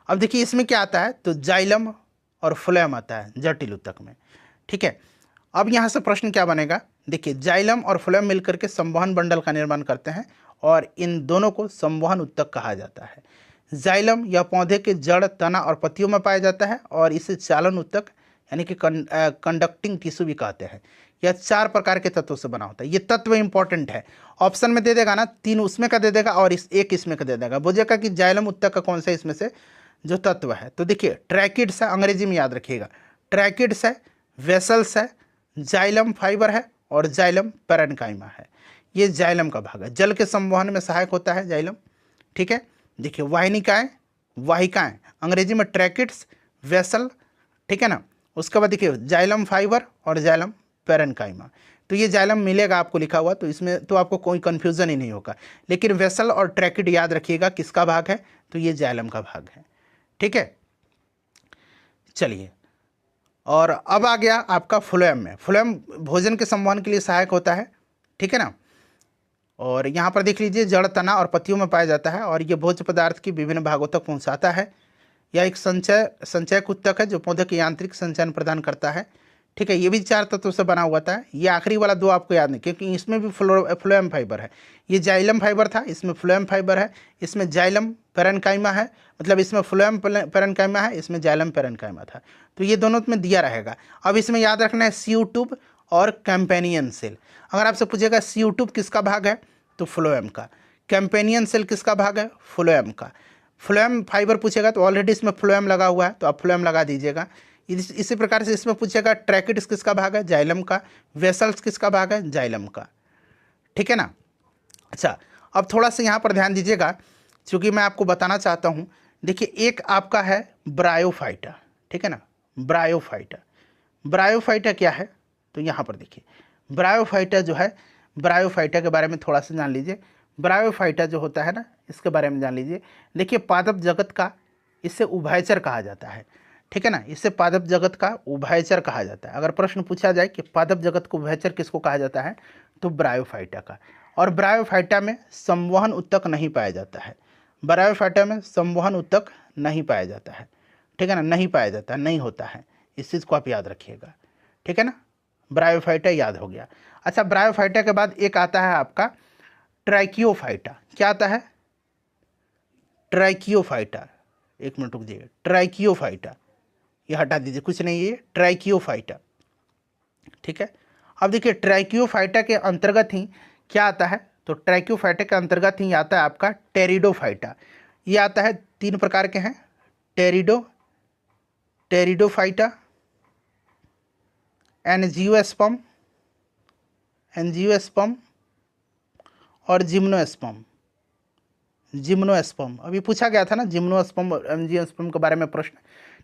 अब देखिए इसमें क्या आता है, तो जाइलम और फ्लोएम आता है जटिल ऊतक में, ठीक है। अब यहाँ से प्रश्न क्या बनेगा, देखिए जाइलम और फ्लोएम मिलकर के संवहन बंडल का निर्माण करते हैं और इन दोनों को संवहन ऊतक कहा जाता है। जाइलम यह पौधे के जड़, तना और पत्तियों में पाया जाता है और इसे चालन ऊतक यानी कि कंडक्टिंग टिश्यू भी कहते हैं। यह 4 प्रकार के तत्वों से बना होता है। ये तत्व इंपॉर्टेंट है, ऑप्शन में दे देगा ना, 3 उसमें का दे देगा और एक इसमें का दे देगा। बोलेगा कि जाइलम ऊतक का कौन सा इसमें से जो तत्व है, तो देखिए ट्रैकिड्स है, अंग्रेजी में याद रखिएगा, ट्रैकिड्स है, वेसल्स है, जाइलम फाइबर है और जाइलम पेरेन्काइमा है। ये जाइलम का भाग है, जल के संवहन में सहायक होता है जाइलम, ठीक है। देखिए वाहिकाएं अंग्रेजी में ट्रैकिड्स, वेसल, ठीक है ना। उसके बाद देखिए जाइलम फाइबर और जाइलम पेरेन्काइमा। तो ये जाइलम मिलेगा आपको लिखा हुआ, तो इसमें तो आपको कोई कन्फ्यूज़न ही नहीं होगा। लेकिन वेसल और ट्रैकिड याद रखिएगा किसका भाग है, तो ये जाइलम का भाग है, ठीक है। चलिए और अब आ गया आपका फ्लोएम में। फ्लोएम भोजन के संवहन के लिए सहायक होता है, ठीक है ना। और यहाँ पर देख लीजिए जड़, तना और पत्तियों में पाया जाता है और ये भोज्य पदार्थ की विभिन्न भागों तक पहुँचाता है। यह एक संचयक ऊतक है जो पौधे के यांत्रिक संचयन प्रदान करता है, ठीक है। ये भी 4 तत्वों से बना हुआ था। ये आखिरी वाला 2 आपको याद नहीं, क्योंकि इसमें भी फ्लोएम फाइबर है। ये जाइलम फाइबर था, इसमें फ्लोएम फाइबर है, इसमें जाइलम पेरेन्काइमा है, मतलब इसमें फ्लोएम पेरेन्काइमा है, इसमें जाइलम पेरेन्काइमा था। तो ये दोनों में दिया रहेगा। अब इसमें याद रखना है सीयू ट्यूब और कैम्पेनियन सेल। अगर आपसे पूछेगा सीयू ट्यूब किसका भाग है, तो फ्लोएम का। कैम्पेनियन सेल किसका भाग है, फ्लोएम का। फ्लोएम फाइबर पूछेगा तो ऑलरेडी इसमें फ्लोएम लगा हुआ है, तो आप फ्लोएम लगा दीजिएगा। इसी प्रकार से इसमें पूछेगा ट्रैकिड्स किसका भाग है, जाइलम का। वेसल्स किसका भाग है, जाइलम का, ठीक है ना। अच्छा अब थोड़ा सा यहाँ पर ध्यान दीजिएगा, क्योंकि मैं आपको बताना चाहता हूँ। देखिए एक आपका है ब्रायोफाइटा, ठीक है ना, ब्रायोफाइटा क्या है, तो यहाँ पर देखिए ब्रायोफाइटा जो है, ब्रायोफाइटा के बारे में थोड़ा सा जान लीजिए। ब्रायोफाइटा जो होता है ना, इसके बारे में जान लीजिए। देखिए पादप जगत का इससे उभयचर कहा जाता है, ठीक है ना, इससे पादप जगत का उभयचर कहा जाता है। अगर प्रश्न पूछा जाए कि पादप जगत को उभयचर किसको कहा जाता है, तो ब्रायोफाइटा का। और ब्रायोफाइटा में संवहन ऊतक नहीं पाया जाता है, ब्रायोफाइटा में संवहन ऊतक नहीं पाया जाता है, ठीक है ना, नहीं पाया जाता, नहीं होता है। इस चीज़ को आप याद रखिएगा, ठीक है ना। ब्रायोफाइटा याद हो गया। अच्छा ब्रायोफाइटा के बाद एक आता है आपका ट्राइकियोफाइटा। क्या आता है, ट्राइकियोफाइटा, एक मिनट रुक जाइए, ट्राइकियोफाइटा, ये हटा दीजिए, कुछ नहीं, ये ट्राइकियोफाइटा, ठीक है। अब देखिए ट्राइकियोफाइटा के अंतर्गत ही क्या आता है, तो ट्राइकियोफाइटा के अंतर्गत ही आता है आपका टेरिडोफाइटा। ये आता है, 3 प्रकार के हैं, टेरिडोफाइटा, एंजियोस्पर्म और जिम्नोस्पर्म। अभी पूछा गया था ना जिम्नोस्पर्म और एंजियोस्पर्म के बारे में प्रश्न,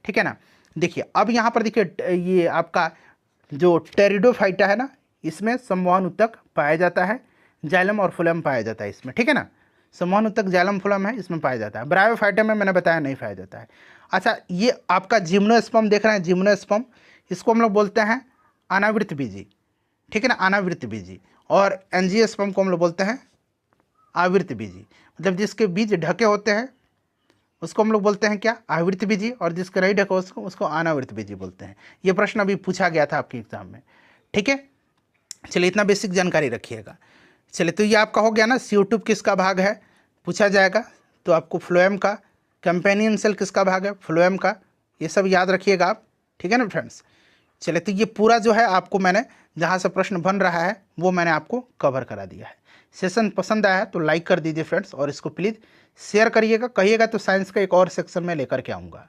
ठीक है ना। देखिए अब यहाँ पर देखिए ये आपका जो टेरिडोफाइटा है ना, इसमें समवहन ऊतक पाया जाता है, जाइलम और फ्लोएम पाया जाता है इसमें, ठीक है ना। समवहन ऊतक जाइलम फ्लोएम है, इसमें पाया जाता है। ब्रायोफाइटा में मैंने बताया नहीं पाया जाता है। अच्छा, ये आपका जिम्नोस्पर्म देख रहे हैं, जिम्नोस्पर्म, इसको हम लोग बोलते हैं अनावृत बीजी, ठीक है ना, अनावृत बीजी। और एंजियोस्पर्म को हम लोग बोलते हैं आवृत बीजी, मतलब जिसके बीज ढके होते हैं उसको हम लोग बोलते हैं क्या, आवृत बीजी, और जिसके नहीं ढके उसको अनावृत बीजी बोलते हैं। ये प्रश्न अभी पूछा गया था आपके एग्जाम में, ठीक है। चलिए इतना बेसिक जानकारी रखिएगा। चलिए तो ये आपका हो गया ना, CO2 किसका भाग है पूछा जाएगा, तो आपको फ्लोएम का, कंपेनियन सेल किसका भाग है, फ्लोएम का, ये सब याद रखिएगा आप, ठीक है ना फ्रेंड्स। चलिए तो ये पूरा जो है आपको मैंने जहाँ से प्रश्न बन रहा है वो मैंने आपको कवर करा दिया है। सेशन पसंद आया तो लाइक कर दीजिए फ्रेंड्स, और इसको प्लीज़ शेयर करिएगा, कहिएगा तो साइंस का एक और सेक्शन में लेकर के आऊँगा।